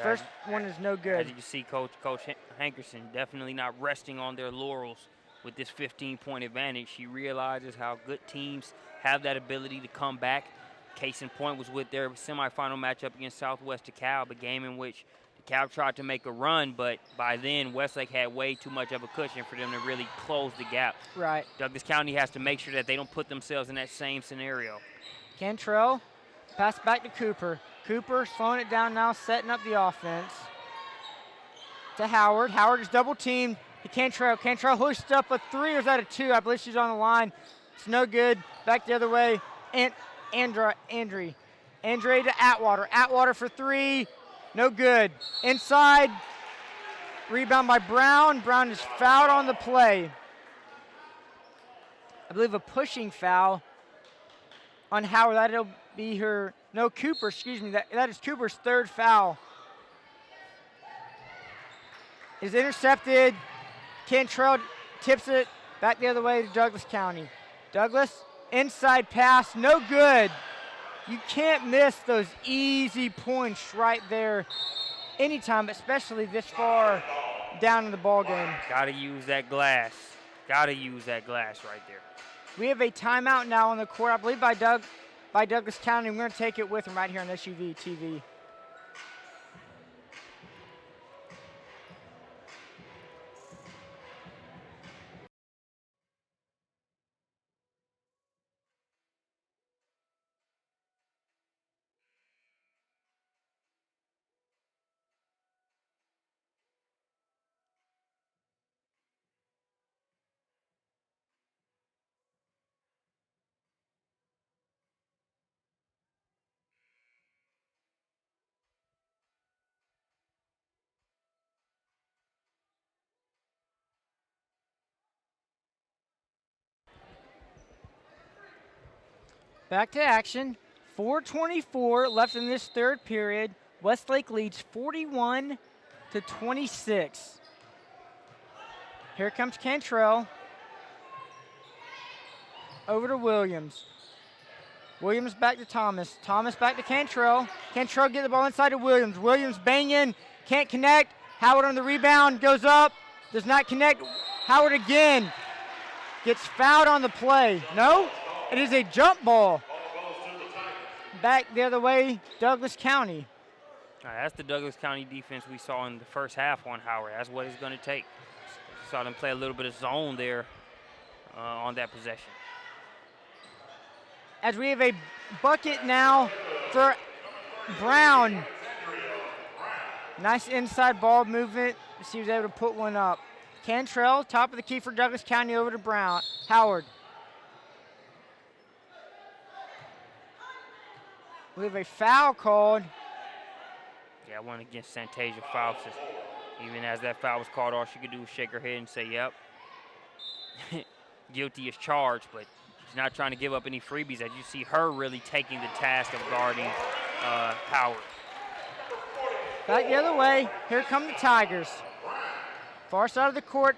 Speaker 2: First one is no good.
Speaker 1: As you can see, Coach Hankerson definitely not resting on their laurels with this 15-point advantage. She realizes how good teams have that ability to come back. Case in point was with their semifinal matchup against Southwest DeKalb, a game in which DeKalb tried to make a run, but by then Westlake had way too much of a cushion for them to really close the gap.
Speaker 2: Right.
Speaker 1: Douglas County has to make sure that they don't put themselves in that same scenario.
Speaker 2: Cantrell, pass back to Cooper. Cooper slowing it down now, setting up the offense. To Howard. Howard is double teamed to Cantrell. Cantrell hoists up a three, or is that a two? I believe she's on the line. It's no good. Back the other way. And Andre to Atwater. Atwater for three. No good. Inside. Rebound by Brown. Brown is fouled on the play. I believe a pushing foul on Howard. That'll be her. No, Cooper, excuse me. That is Cooper's third foul. Is intercepted. Cantrell tips it back the other way to Douglas County. Douglas, inside pass, no good. You can't miss those easy points right there anytime, especially this far down in the ball game.
Speaker 1: Gotta use that glass. Gotta use that glass right there.
Speaker 2: We have a timeout now on the court, I believe by Douglas County. We're going to take it with them right here on SUV TV. Back to action. 4:24 left in this third period. Westlake leads 41-26. Here comes Cantrell. Over to Williams. Williams back to Thomas. Thomas back to Cantrell. Cantrell get the ball inside to Williams. Williams banging. Can't connect. Howard on the rebound. Goes up. Does not connect. Howard again. Gets fouled on the play. No? It is a jump ball. Back the other way, Douglas County.
Speaker 1: That's the Douglas County defense we saw in the first half on Howard. That's what it's going to take. Saw them play a little bit of zone there on that possession.
Speaker 2: As we have a bucket now for Brown. Nice inside ball movement. She was able to put one up. Cantrell, top of the key for Douglas County, over to Brown. Howard. We have a foul called.
Speaker 1: Yeah, one against Santasia Faustus. Even as that foul was called, all she could do was shake her head and say, yep. Guilty as charged, but she's not trying to give up any freebies as you see her really taking the task of guarding Howard.
Speaker 2: Back the other way. Here come the Tigers. Far side of the court.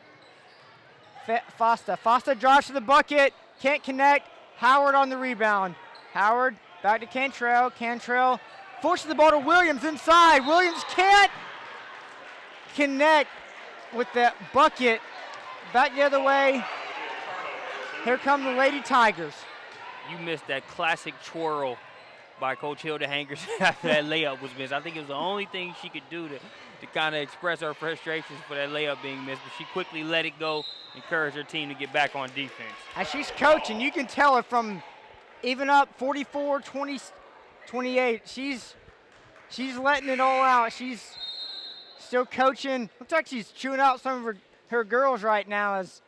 Speaker 2: Fosta. Fosta drives to the bucket. Can't connect. Howard on the rebound. Howard back to Cantrell. Cantrell forces the ball to Williams inside. Williams can't connect with the bucket. Back the other way. Here come the Lady Tigers.
Speaker 1: You missed that classic twirl by Coach Hilda Hangers after that layup was missed. I think it was the only thing she could do to kind of express her frustrations for that layup being missed, but she quickly let it go, encouraged her team to get back on defense.
Speaker 2: As she's coaching, you can tell her from even up 44, 20, 28, she's letting it all out. She's still coaching. Looks like she's chewing out some of her girls right now as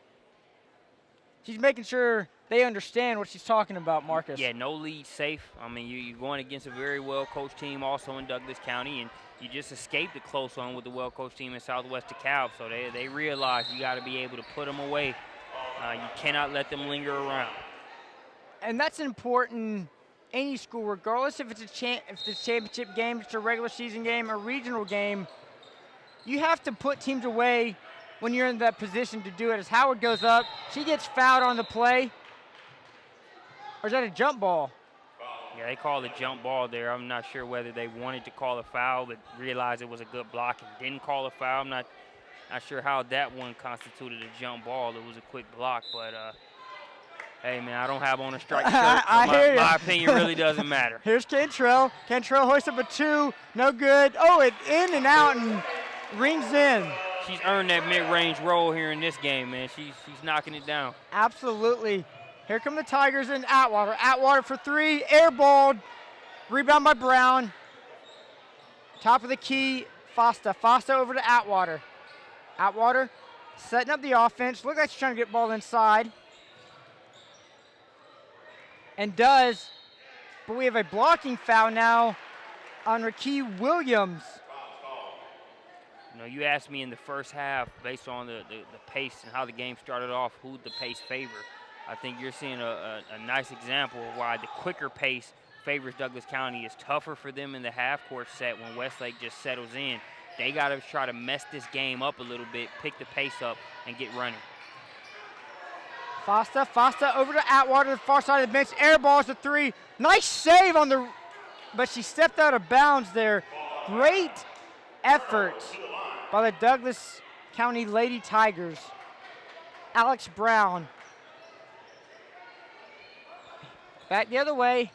Speaker 2: she's making sure they understand what she's talking about, Marcus.
Speaker 1: Yeah, no lead safe. I mean, you're going against a very well-coached team also in Douglas County, and you just escaped a close one with the well-coached team in Southwest DeKalb, so they realize you got to be able to put them away. You cannot let them linger around.
Speaker 2: And that's important any school, regardless if it's a championship game, it's a regular season game, a regional game. You have to put teams away when you're in that position to do it. As Howard goes up, she gets fouled on the play. Or is that a jump ball?
Speaker 1: Yeah, they called a jump ball there. I'm not sure whether they wanted to call a foul but realized it was a good block and didn't call a foul. I'm not sure how that one constituted a jump ball. It was a quick block, but hey, man, I don't have on a strike shirt. So my opinion really doesn't matter.
Speaker 2: Here's Cantrell. Cantrell hoists up a 2. No good. Oh, it in and out and rings in.
Speaker 1: She's earned that mid-range role here in this game, man. She's knocking it down.
Speaker 2: Absolutely. Here come the Tigers and Atwater. Atwater for 3, airballed. Rebound by Brown. Top of the key, Fosta. Fosta over to Atwater. Atwater setting up the offense. Looks like she's trying to get ball inside. And does, but we have a blocking foul now on Rakeem Williams.
Speaker 1: You know, you asked me in the first half, based on the pace and how the game started off, who'd the pace favor. I think you're seeing a nice example of why the quicker pace favors Douglas County. Is tougher for them in the half-court set when Westlake just settles in. They got to try to mess this game up a little bit, pick the pace up, and get running.
Speaker 2: Fosta over to Atwater, the far side of the bench. Air balls to 3. Nice save on the, but she stepped out of bounds there. Great effort by the Douglas County Lady Tigers. Alex Brown. Back the other way.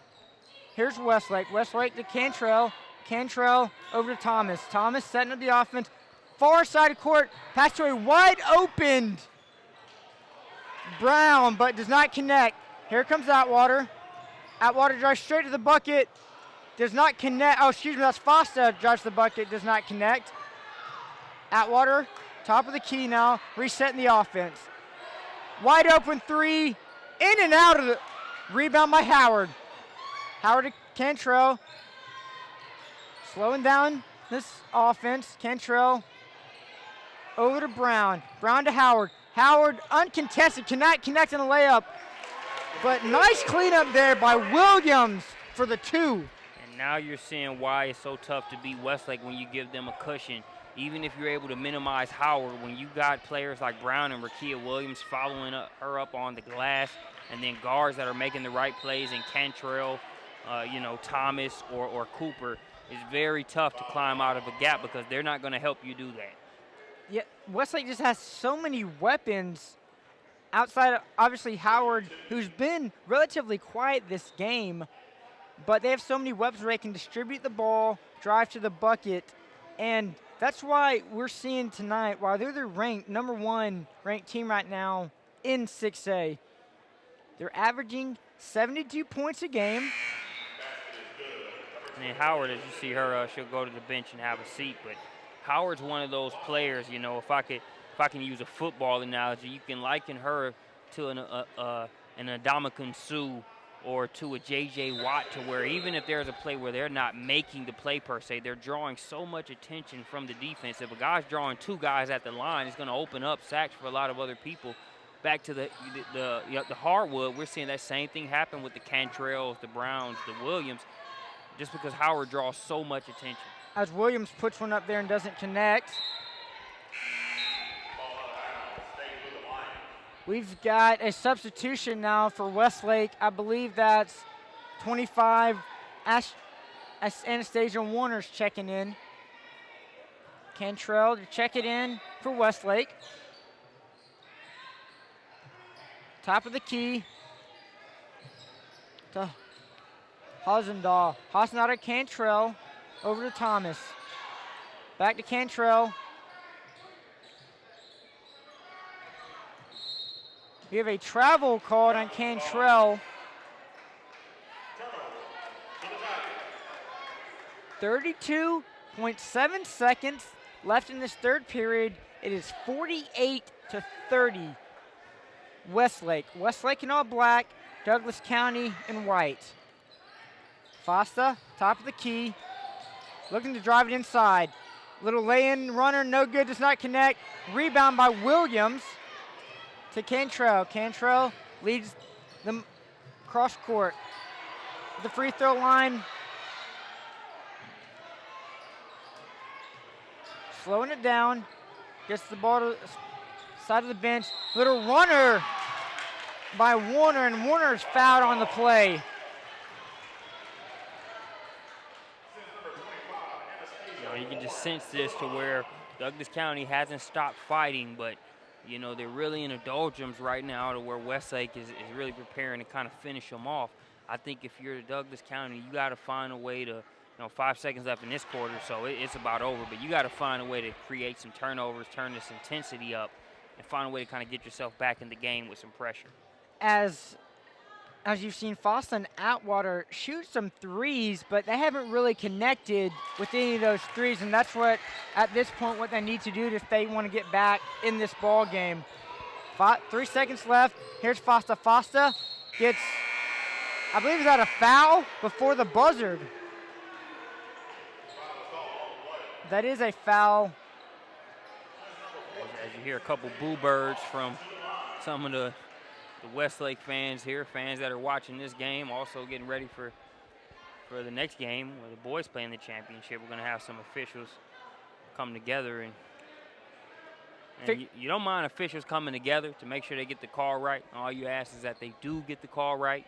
Speaker 2: Here's Westlake. Westlake to Cantrell. Cantrell over to Thomas. Thomas setting up the offense. Far side of court. Pass to a wide opened Brown, but does not connect. Here comes Atwater. Atwater drives straight to the bucket. Does not connect. Oh, excuse me, that's Fosta drives the bucket. Does not connect. Atwater, top of the key now. Resetting the offense. Wide open 3. In and out of the rebound by Howard. Howard to Cantrell. Slowing down this offense. Cantrell over to Brown. Brown to Howard. Howard uncontested, cannot connect in a layup. But nice cleanup there by Williams for the 2.
Speaker 1: And now you're seeing why it's so tough to beat Westlake when you give them a cushion. Even if you're able to minimize Howard, when you got players like Brown and Rakia Williams following her up on the glass, and then guards that are making the right plays in Cantrell, Thomas or Cooper, it's very tough to climb out of a gap because they're not going to help you do that.
Speaker 2: Yeah, Westlake just has so many weapons outside of, obviously, Howard, who's been relatively quiet this game. but they have so many weapons where they can distribute the ball, drive to the bucket, and that's why we're seeing tonight, while they're the number one ranked team right now in 6A, they're averaging 72 points a game.
Speaker 1: And then Howard, as you see her, she'll go to the bench and have a seat. But Howard's one of those players, you know, if I can use a football analogy, you can liken her to an Ndamukong Suh or to a J.J. Watt, to where even if there's a play where they're not making the play per se, they're drawing so much attention from the defense. If a guy's drawing 2 guys at the line, it's going to open up sacks for a lot of other people. Back to the hardwood, we're seeing that same thing happen with the Cantrells, the Browns, the Williams, just because Howard draws so much attention.
Speaker 2: As Williams puts one up there and doesn't connect. We've got a substitution now for Westlake. I believe that's 25, Anastasia Warner's checking in. Cantrell to check it in for Westlake. Top of the key to Hosendahl. Hosendahl to Cantrell, over to Thomas. Back to Cantrell. We have a travel called on Cantrell. 32.7 seconds left in this third period. It is 48-30. Westlake. Westlake in all black, Douglas County in white. Fosta, top of the key, looking to drive it inside. Little lay-in runner, no good, does not connect. Rebound by Williams to Cantrell. Cantrell leads them cross court. The free throw line. Slowing it down. Gets the ball to the side of the bench. Little runner by Warner, and Warner's fouled on the play.
Speaker 1: You can just sense this to where Douglas County hasn't stopped fighting, but you know, they're really in a doldrums right now to where Westlake is really preparing to kind of finish them off. I think if you're Douglas County, you got to find a way to, 5 seconds left in this quarter, so it's about over, but you got to find a way to create some turnovers, turn this intensity up, and find a way to kind of get yourself back in the game with some pressure.
Speaker 2: As you've seen Foster and Atwater shoot some threes, but they haven't really connected with any of those threes, and that's what, at this point, what they need to do if they want to get back in this ball game. 3 seconds left. Here's Foster. Foster gets, I believe, is that a foul before the buzzard? That is a foul.
Speaker 1: As you hear a couple boo birds from some of the Westlake fans here, fans that are watching this game, also getting ready for the next game where the boys play in the championship. We're going to have some officials come together, and you don't mind officials coming together to make sure they get the call right. All you ask is that they do get the call right.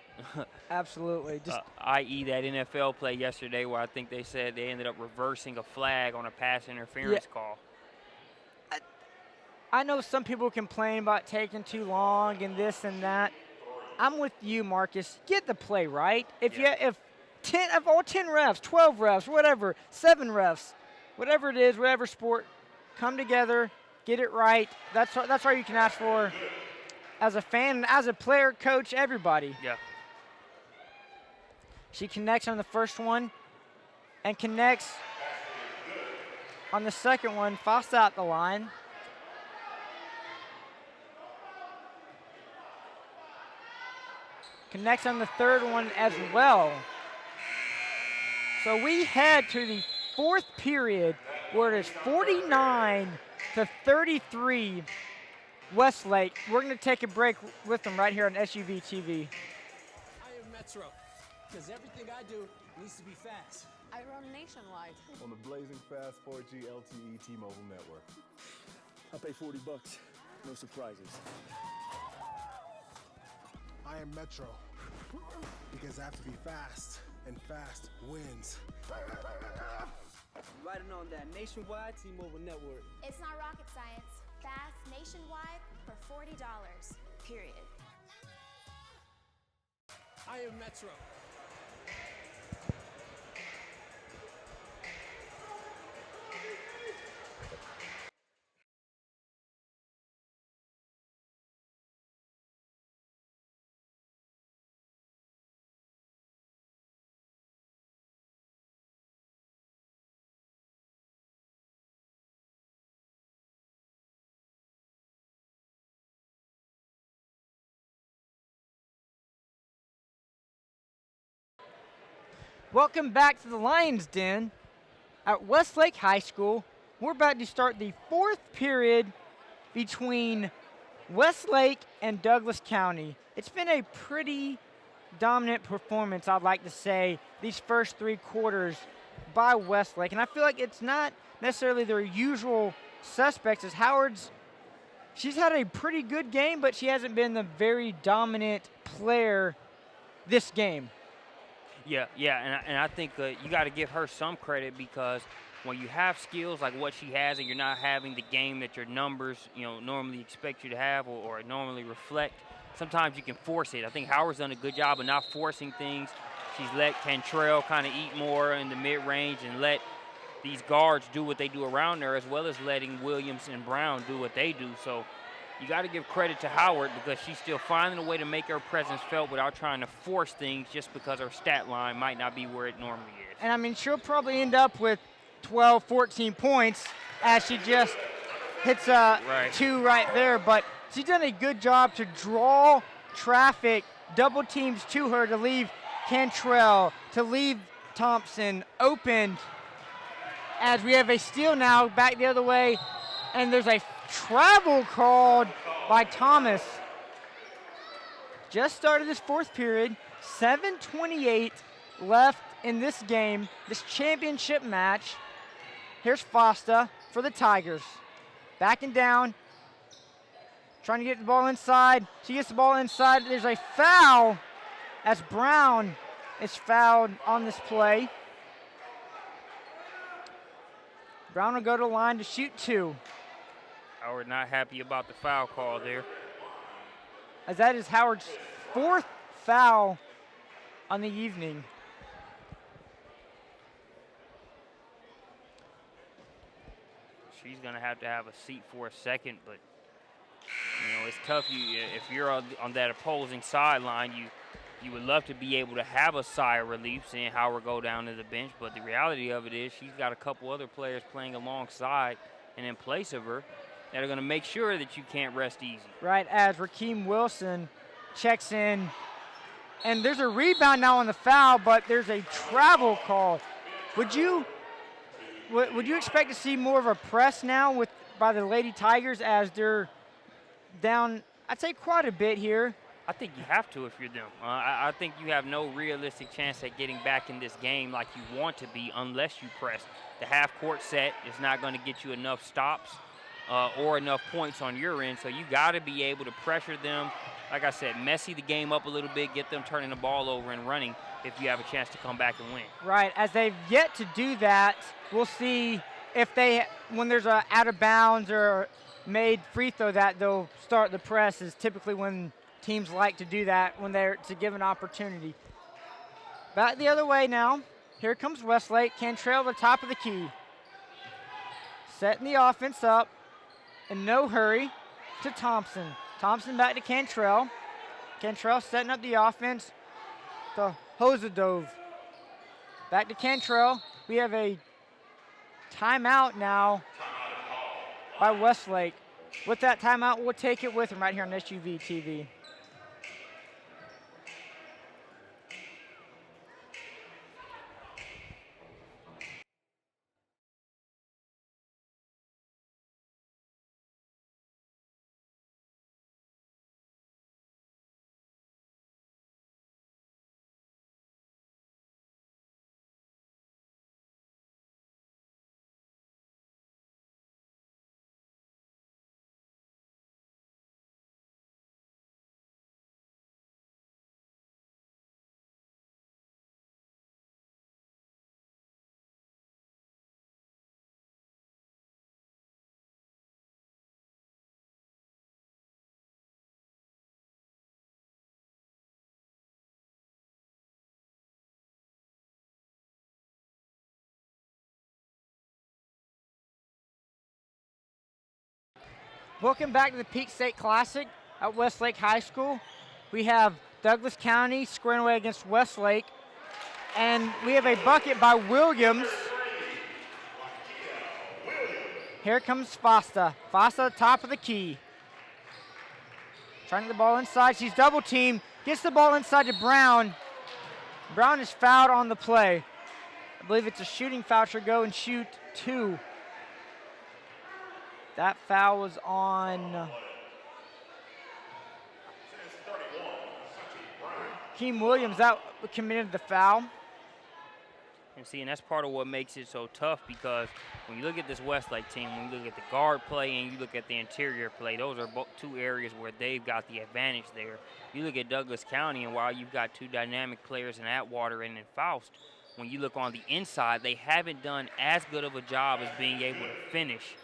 Speaker 2: Absolutely.
Speaker 1: I.e. that NFL play yesterday where I think they said they ended up reversing a flag on a pass interference call.
Speaker 2: I know some people complain about taking too long and this and that. I'm with you, Marcus. Get the play right. If 10 refs, 12 refs, whatever, 7 refs, whatever it is, whatever sport, come together, get it right. That's all you can ask for as a fan, as a player, coach, everybody.
Speaker 1: Yeah.
Speaker 2: She connects on the first one and connects on the second one. Foster out the line. Connects on the third one as well. So we head to the fourth period where it is 49-33 Westlake. We're going to take a break with them right here on SUV TV.
Speaker 3: I am Metro, because everything I do needs to be fast.
Speaker 4: I run nationwide.
Speaker 5: On the blazing fast 4G LTE T-Mobile network.
Speaker 8: I'll pay $40. No surprises.
Speaker 6: I am Metro, because I have to be fast, and fast wins.
Speaker 3: Riding on that nationwide T-Mobile network.
Speaker 7: It's not rocket science. Fast nationwide for $40, period.
Speaker 3: I am Metro,
Speaker 2: Welcome back to the Lions Den at Westlake High School. We're about to start the fourth period between Westlake and Douglas County. It's been a pretty dominant performance, I'd like to say, these first 3 quarters by Westlake. And I feel like it's not necessarily their usual suspects, as she's had a pretty good game, but she hasn't been the very dominant player this game.
Speaker 1: Yeah, and I think you got to give her some credit, because when you have skills like what she has and you're not having the game that your numbers, normally expect you to have or normally reflect, sometimes you can force it. I think Howard's done a good job of not forcing things. She's let Cantrell kind of eat more in the mid-range and let these guards do what they do around her, as well as letting Williams and Brown do what they do. So you got to give credit to Howard, because she's still finding a way to make her presence felt without trying to force things just because her stat line might not be where it normally is.
Speaker 2: And, I mean, she'll probably end up with 12, 14 points as she just hits 2 right there. But she's done a good job to draw traffic, double teams to her, to leave Cantrell, to leave Thompson open, as we have a steal now back the other way, and there's a travel called by Thomas. Just started this fourth period, 7:28 left in this game, this championship match. Here's Fosta for the Tigers. Backing down, trying to get the ball inside. She gets the ball inside. There's a foul as Brown is fouled on this play. Brown will go to the line to shoot 2.
Speaker 1: Howard not happy about the foul call there.
Speaker 2: As that is Howard's 4th foul on the evening.
Speaker 1: She's going to have a seat for a second, but it's tough. If you're on that opposing sideline, you would love to be able to have a sigh of relief seeing Howard go down to the bench, but the reality of it is she's got a couple other players playing alongside and in place of her that are going to make sure that you can't rest easy.
Speaker 2: Right, as Rakeem Wilson checks in, and there's a rebound now on the foul, but there's a travel call. Would you expect to see more of a press now by the Lady Tigers, as they're down, I'd say, quite a bit here?
Speaker 1: I think you have to if you're them. I think you have no realistic chance at getting back in this game like you want to be unless you press. The half-court set is not going to get you enough stops or enough points on your end, so you got to be able to pressure them. Like I said, messy the game up a little bit, get them turning the ball over and running if you have a chance to come back and win.
Speaker 2: Right, as they've yet to do that, we'll see if when there's a out of bounds or made free throw, that they'll start the press, is typically when teams like to do that, when they're to give an opportunity. Back the other way now. Here comes Westlake. Cantrell at the top of the key. Setting the offense up in no hurry to Thompson. Thompson back to Cantrell. Cantrell setting up the offense to Hosadove. Back to Cantrell. We have a timeout now by Westlake. With that timeout, we'll take it with him right here on SUV TV. Welcome back to the Peak State Classic at Westlake High School. We have Douglas County squaring away against Westlake, and we have a bucket by Williams. Here comes Fosta. Fosta, top of the key. Trying to get the ball inside. She's double teamed. Gets the ball inside to Brown. Brown is fouled on the play. I believe it's a shooting foul. Should go and shoot 2. That foul was on Keem Williams. That committed the foul.
Speaker 1: And see, and that's part of what makes it so tough, because when you look at this Westlake team, when you look at the guard play and you look at the interior play, those are both 2 areas where they've got the advantage there. You look at Douglas County, and while you've got 2 dynamic players in Atwater and in Faust, when you look on the inside, they haven't done as good of a job as being able to finish.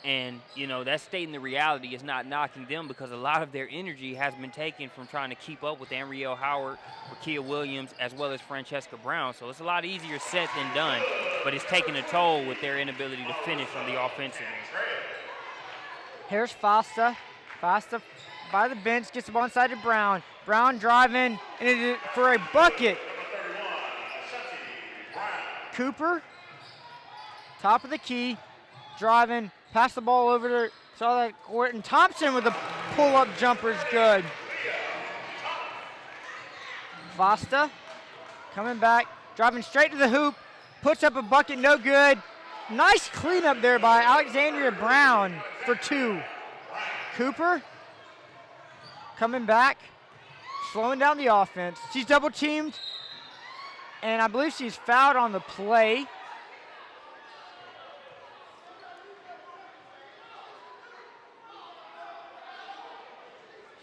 Speaker 1: And, you know, that's stating the reality. Is not knocking them, because a lot of their energy has been taken from trying to keep up with Anrielle Howard, Rakia Williams, as well as Francesca Brown. So it's a lot easier said than done, but it's taking a toll with their inability to finish on the offensive end.
Speaker 2: Here's Fosta. Fosta by the bench, gets the ball inside to Brown. Brown driving, and it is for a bucket. Cooper, top of the key, driving. Pass the ball over to Charlotte Court, and Thompson with a pull-up jumper is good. Fosta coming back, driving straight to the hoop, puts up a bucket, no good. Nice cleanup there by Alexandria Brown for 2. Cooper coming back, slowing down the offense. She's double teamed, and I believe she's fouled on the play.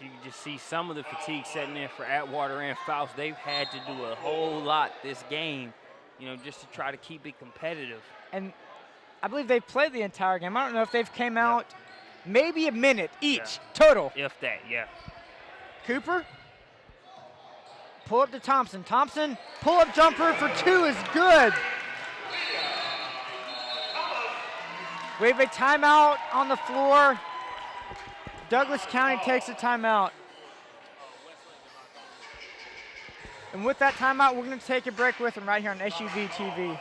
Speaker 1: You can just see some of the fatigue setting in for Atwater and Faust. They've had to do a whole lot this game, you know, just to try to keep it competitive.
Speaker 2: And I believe they played the entire game. I don't know if they've came out maybe a minute each total.
Speaker 1: If that, yeah.
Speaker 2: Cooper, pull up to Thompson. Thompson, pull-up jumper for 2 is good. We have a timeout on the floor. Douglas County takes a timeout. And with that timeout, we're going to take a break with them right here on SUV TV.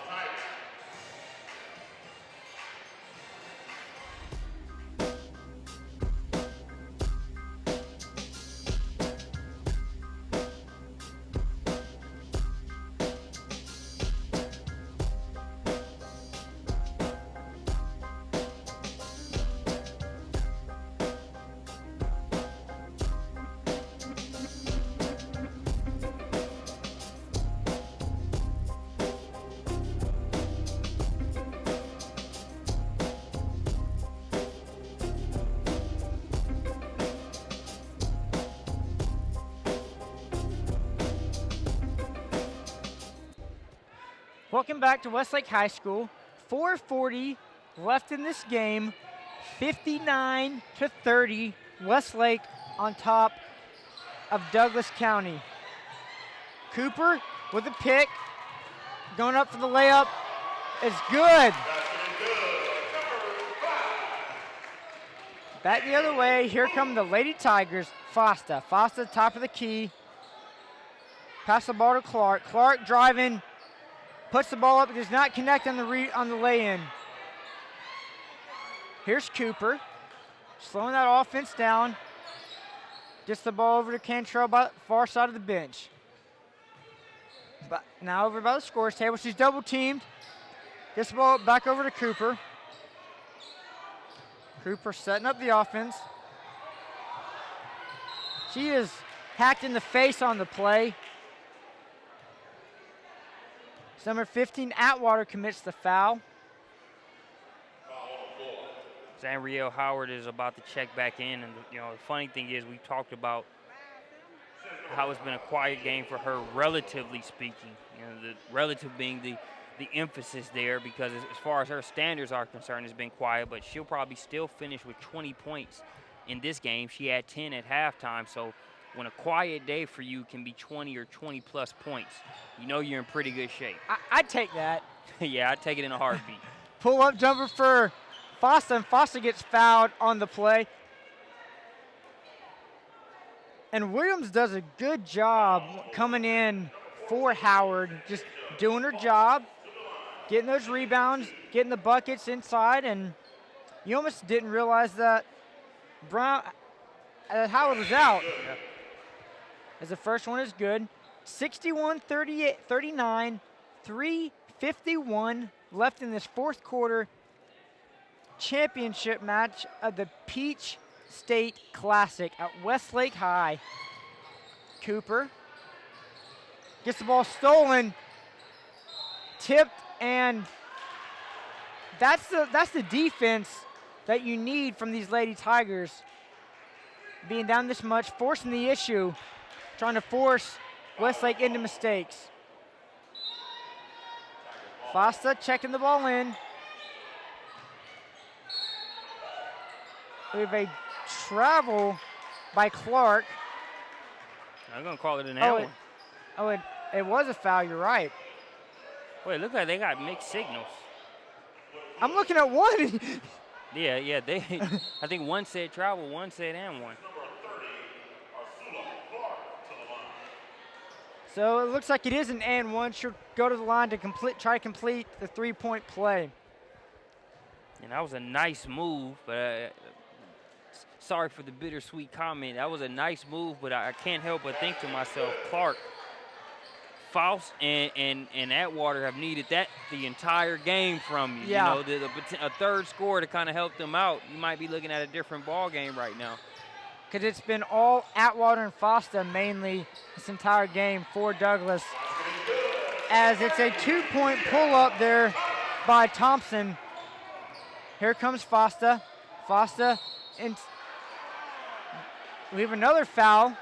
Speaker 2: Welcome back to Westlake High School. 4:40 left in this game. 59-30. Westlake on top of Douglas County. Cooper with a pick. Going up for the layup. It's good. Back the other way. Here come the Lady Tigers. Fosta. Fosta top of the key. Pass the ball to Clark. Clark driving. Puts the ball up, does not connect on the lay-in. Here's Cooper, slowing that offense down. Gets the ball over to Cantrell by the far side of the bench. But now over by the scores table, she's double teamed. Gets the ball back over to Cooper. Cooper setting up the offense. She is hacked in the face on the play. Number 15, Atwater commits the foul.
Speaker 1: Anrielle Howard is about to check back in, and you know the funny thing is we talked about how it's been a quiet game for her, relatively speaking. You know, the relative being the emphasis there, because as far as her standards are concerned, it's been quiet, but she'll probably still finish with 20 points in this game. She had 10 at halftime, so when a quiet day for you can be 20 or 20-plus points, you know you're in pretty good shape.
Speaker 2: I'd take that.
Speaker 1: Yeah, I'd take it in a heartbeat.
Speaker 2: Pull-up jumper for Fosta, and Fosta gets fouled on the play. And Williams does a good job coming in for Howard, just doing her job, getting those rebounds, getting the buckets inside, and you almost didn't realize that Howard was out.
Speaker 1: Yeah.
Speaker 2: As the first one is good. 61-39, 3:51 left in this fourth quarter. Championship match of the Peach State Classic at Westlake High. Cooper gets the ball stolen, tipped, and that's the defense that you need from these Lady Tigers. Being down this much, forcing the issue, trying to force Westlake into mistakes. Fosta checking the ball in. We have a travel by Clark.
Speaker 1: I'm going to call it an L.
Speaker 2: It was a foul, you're right.
Speaker 1: Wait, it looks like they got mixed signals.
Speaker 2: I'm looking at one.
Speaker 1: Yeah, they. I think one said travel, one said and one.
Speaker 2: So it looks like it is an and one. She'll go to the line to try to complete the three-point play.
Speaker 1: And that was a nice move, but sorry for the bittersweet comment. That was a nice move, but I can't help but think to myself, Clark, Faust, and Atwater have needed that the entire game from you.
Speaker 2: Yeah.
Speaker 1: You know, a third score to kind of help them out. You might be looking at a different ball game right now.
Speaker 2: Because it's been all Atwater and Fosta mainly this entire game for Douglas. As it's a two-point pull-up there by Thompson. Here comes Fosta. Fosta, and we have another foul.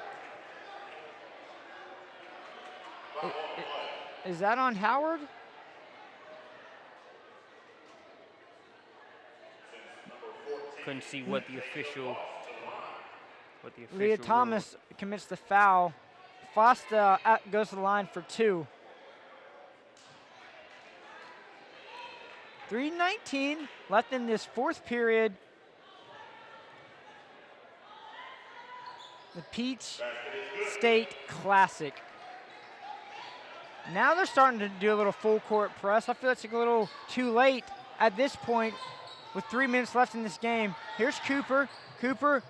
Speaker 2: Is that on Howard?
Speaker 1: Couldn't see what the official.
Speaker 2: Leah Thomas commits the foul. Fosta goes to the line for two. 3:19 left in this fourth period. The Peach State Classic. Now they're starting to do a little full court press. I feel it's a little too late at this point with 3 minutes left in this game. Here's Cooper. Cooper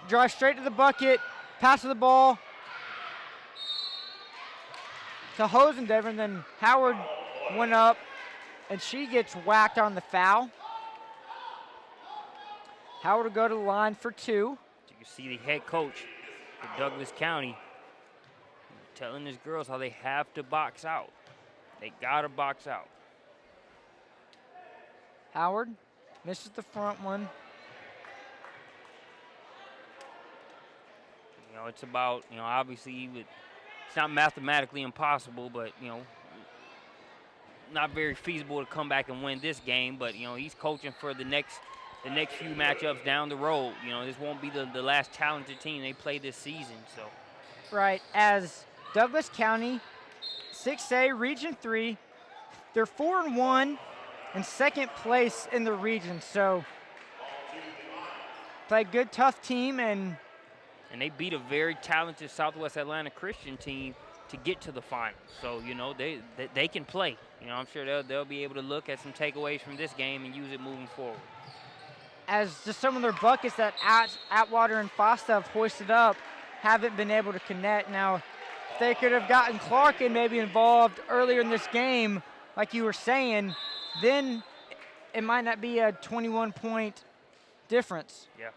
Speaker 2: drives straight to the bucket, passes the ball to Hosendever, and then Howard went up, and she gets whacked on the foul. Howard will go to the line for two.
Speaker 1: You can see the head coach for Douglas County telling his girls how they have to box out. They gotta box out.
Speaker 2: Howard misses the front one.
Speaker 1: You know, it's about, you know, obviously it's not mathematically impossible, but, you know, not very feasible to come back and win this game. But, you know, he's coaching for the next few matchups down the road. You know, this won't be the last talented team they play this season. So,
Speaker 2: right, as Douglas County, 6A Region 3, they're 4-1 in second place in the region. So, play a good, tough team, and
Speaker 1: they beat a very talented Southwest Atlanta Christian team to get to the finals. So, you know, they can play. You know, I'm sure they'll be able to look at some takeaways from this game and use it moving forward.
Speaker 2: As just some of their buckets that Atwater and Fosta have hoisted up haven't been able to connect. Now, if they could have gotten Clark and maybe involved earlier in this game, like you were saying, then it might not be a 21-point difference.
Speaker 1: Yeah.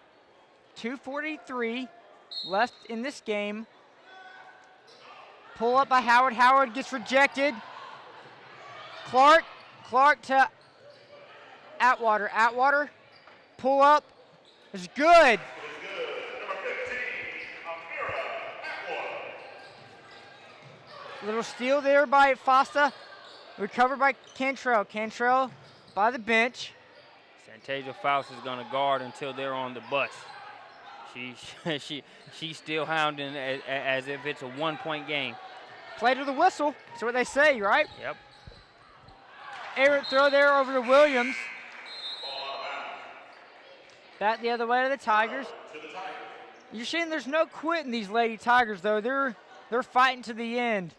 Speaker 2: 2:43 left in this game. Pull up by Howard. Howard gets rejected. Clark to Atwater. Atwater, pull up, is good. Little steal there by Fosta. Recovered by Cantrell. Cantrell by the bench.
Speaker 1: Santasia Faust is going to guard until they're on the bus. She's still hounding as if it's a one-point game.
Speaker 2: Play to the whistle. That's what they say, right?
Speaker 1: Yep.
Speaker 2: Errant throw there over to Williams. Back the other way to the Tigers. You're seeing there's no quitting these Lady Tigers, though. They're fighting to the end.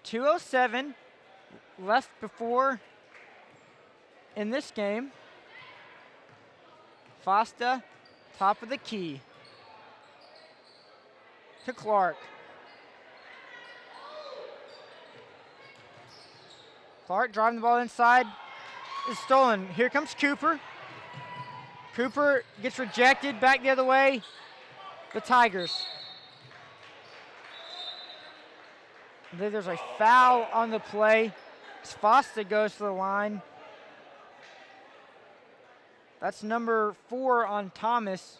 Speaker 2: 2:07 left before in this game. Fosta, top of the key. to Clark. Clark driving the ball inside. Is stolen. Here comes Cooper. Cooper gets rejected. Back the other way. The Tigers. I believe there's a foul on the play. Fosta goes to the line. That's number 4 on Thomas.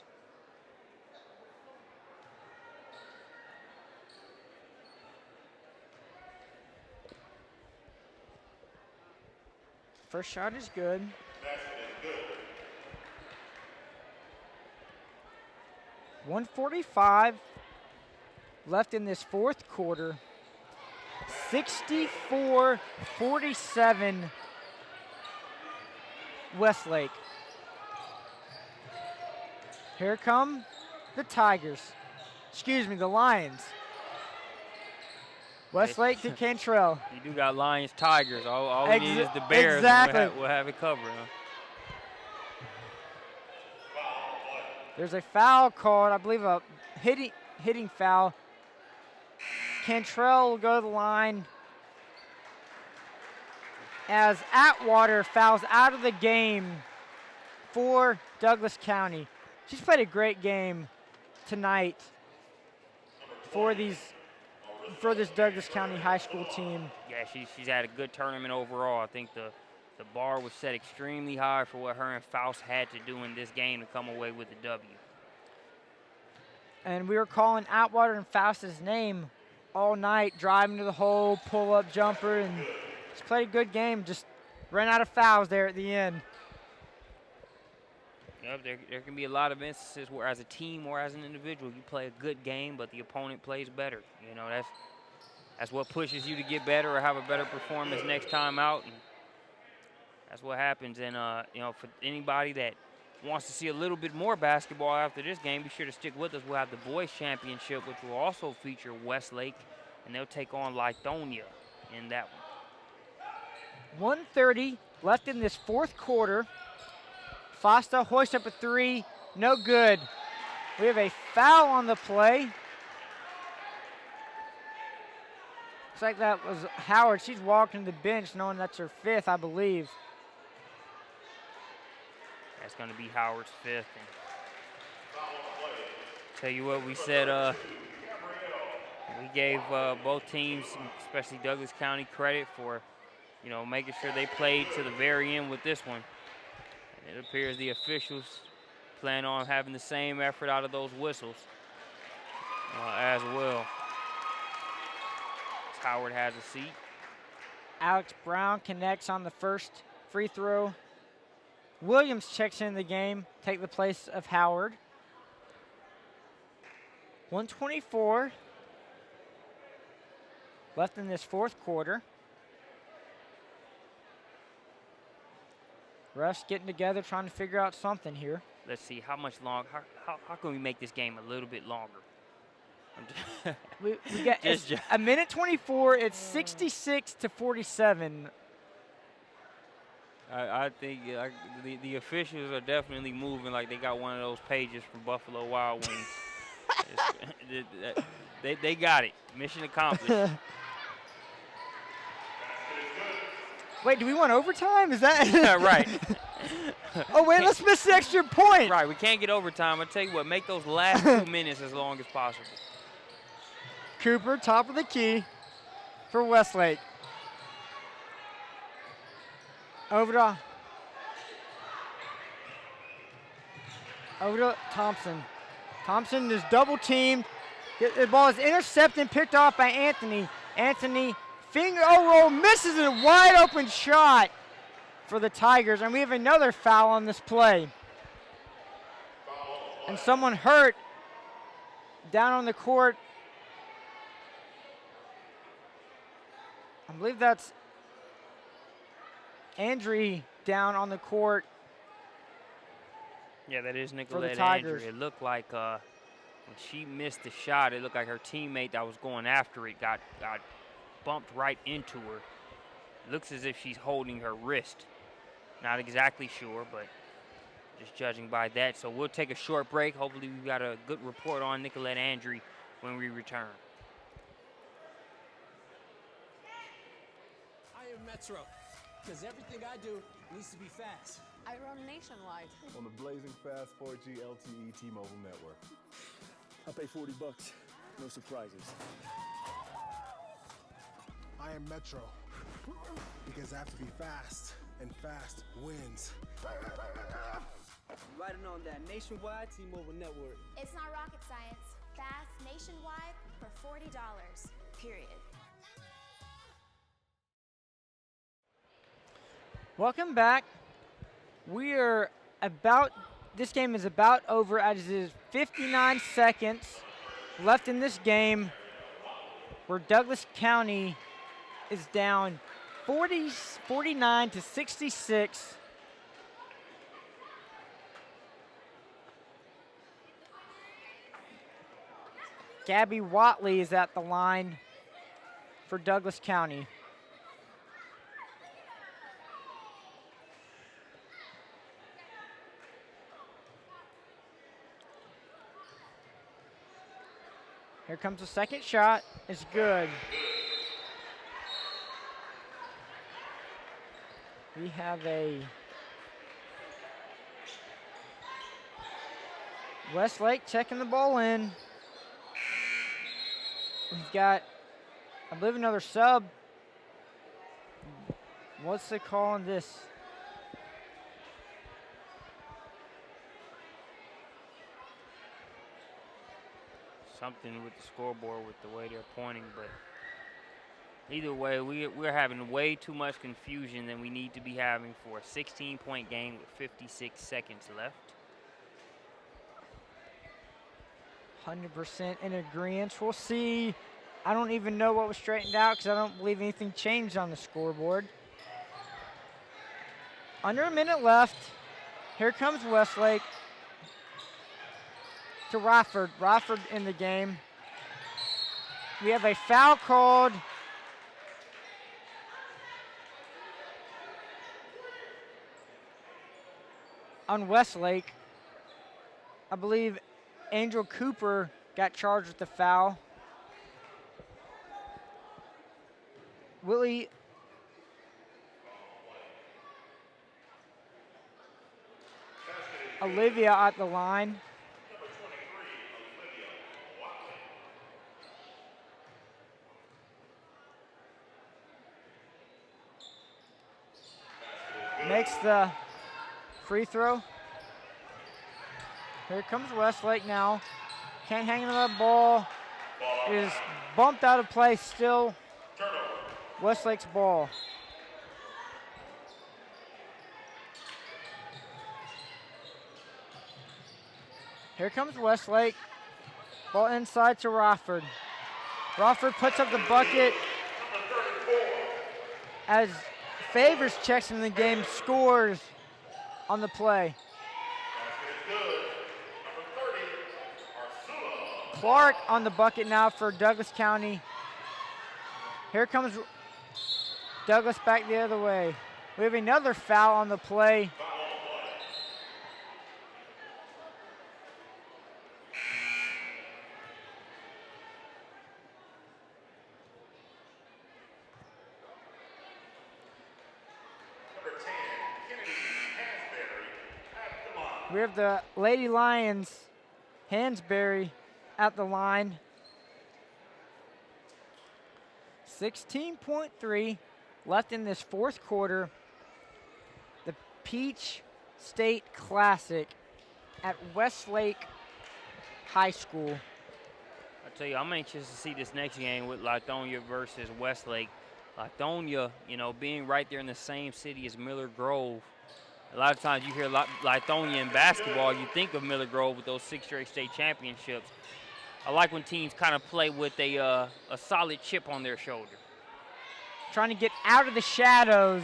Speaker 2: First shot is good. 1:45 left in this fourth quarter. 64-47 Westlake. Here come the Tigers. Excuse me, the Lions. Westlake to Cantrell.
Speaker 1: You do got Lions, Tigers. All we need is the Bears.
Speaker 2: Exactly.
Speaker 1: And we'll have it covered. Huh?
Speaker 2: There's a foul called, I believe a hitting foul. Cantrell will go to the line as Atwater fouls out of the game for Douglas County. She's played a great game tonight for this Douglas County high school team.
Speaker 1: Yeah, she's had a good tournament overall. I think the bar was set extremely high for what her and Faust had to do in this game to come away with the W.
Speaker 2: And we were calling Atwater and Faust's name all night, driving to the hole, pull-up jumper, and she's played a good game. Just ran out of fouls there at the end.
Speaker 1: Yep, there can be a lot of instances where as a team or as an individual you play a good game, but the opponent plays better. You know, that's what pushes you to get better or have a better performance next time out. And that's what happens. And, you know, for anybody that wants to see a little bit more basketball after this game, be sure to stick with us. We'll have the boys championship, which will also feature Westlake, and they'll take on Lithonia in that one.
Speaker 2: 1:30 left in this fourth quarter. Fosta hoists up a 3, no good. We have a foul on the play. Looks like that was Howard. She's walking to the bench knowing that's her 5th, I believe.
Speaker 1: That's going to be Howard's 5th. And tell you what, we said we gave both teams, especially Douglas County, credit for, you know, making sure they played to the very end with this one. And it appears the officials plan on having the same effort out of those whistles as well. Howard has a seat.
Speaker 2: Alex Brown connects on the first free throw. Williams checks in the game, take the place of Howard. 1:24 left in this fourth quarter. Refs getting together, trying to figure out something here.
Speaker 1: Let's see how much long. How can we make this game a little bit longer?
Speaker 2: we got a minute 24. It's 66-47.
Speaker 1: I think the officials are definitely moving like they got one of those pages from Buffalo Wild Wings. They got it. Mission accomplished.
Speaker 2: Wait, do we want overtime? Is that
Speaker 1: right?
Speaker 2: Oh wait, let's miss the extra point.
Speaker 1: Right, we can't get overtime. I tell you what, make those last 2 minutes as long as possible.
Speaker 2: Cooper, top of the key for Westlake. Over to Thompson. Thompson is double teamed. The ball is intercepted and picked off by Anthony. Anthony finger roll, misses a wide open shot for the Tigers, and we have another foul on this play. And someone hurt down on the court. I believe that's Andre down on the court.
Speaker 1: Yeah, that is Nicolette Andre. It looked like when she missed the shot, it looked like her teammate that was going after it got bumped right into her. It looks as if she's holding her wrist. Not exactly sure, but just judging by that. So we'll take a short break. Hopefully we've got a good report on Nicolette Andre when we return.
Speaker 3: I am Metro, because everything I do needs to be fast.
Speaker 4: I run nationwide.
Speaker 5: On the blazing fast 4G LTE T-Mobile network.
Speaker 8: I'll pay 40 bucks. No surprises.
Speaker 6: I am Metro because I have to be fast, and fast wins.
Speaker 3: Riding on that nationwide T-Mobile network.
Speaker 7: It's not rocket science. Fast nationwide for $40. Period.
Speaker 2: Welcome back. This game is about over as it is 59 seconds left in this game where Douglas County is down 49 to 66. Gabby Watley is at the line for Douglas County. Here comes the second shot. It's good. We have a Westlake checking the ball in. We've got, I believe, another sub. What's the call on this?
Speaker 1: Something with the scoreboard with the way they're pointing, but either way, we're having way too much confusion than we need to be having for a 16-point game with 56 seconds left.
Speaker 2: 100% in agreement. We'll see. I don't even know what was straightened out because I don't believe anything changed on the scoreboard. Under a minute left. Here comes Westlake to Rockford. Rockford in the game. We have a foul called on Westlake. I believe Angel Cooper got charged with the foul. Willie Olivia at the line. Makes the free throw. Here comes Westlake now. Can't hang on the ball. It is bumped out of play still. Westlake's ball. Here comes Westlake. Ball inside to Rockford. Rockford puts up the bucket as Favors checks in the game, scores on the play. Clark on the bucket now for Douglas County. Here comes Douglas back the other way. We have another foul on the play. We have the Lady Lions, Hansberry, at the line. 16.3 left in this fourth quarter. The Peach State Classic at Westlake High School.
Speaker 1: I tell you, I'm anxious to see this next game with Lithonia versus Westlake. Lithonia, you know, being right there in the same city as Miller Grove. A lot of times you hear Lithonia in basketball, you think of Miller Grove with those 6 straight state championships. I like when teams kind of play with a solid chip on their shoulder.
Speaker 2: Trying to get out of the shadows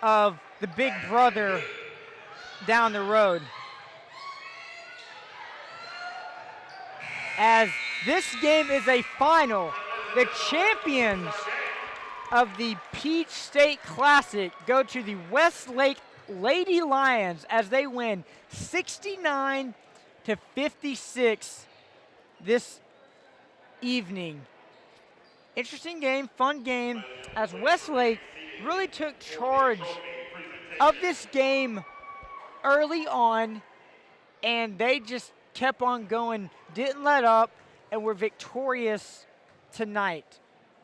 Speaker 2: of the big brother down the road. As this game is a final, the champions of the Peach State Classic go to the Westlake Lady Lions as they win 69 to 56 this evening. Interesting game, fun game, as Westlake really took charge of this game early on, and they just kept on going, didn't let up, and were victorious tonight.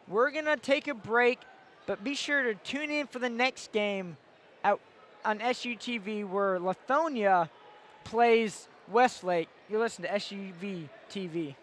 Speaker 2: We're going to take a break, but be sure to tune in for the next game on SUTV where Lithonia plays Westlake. You listen to SUV TV.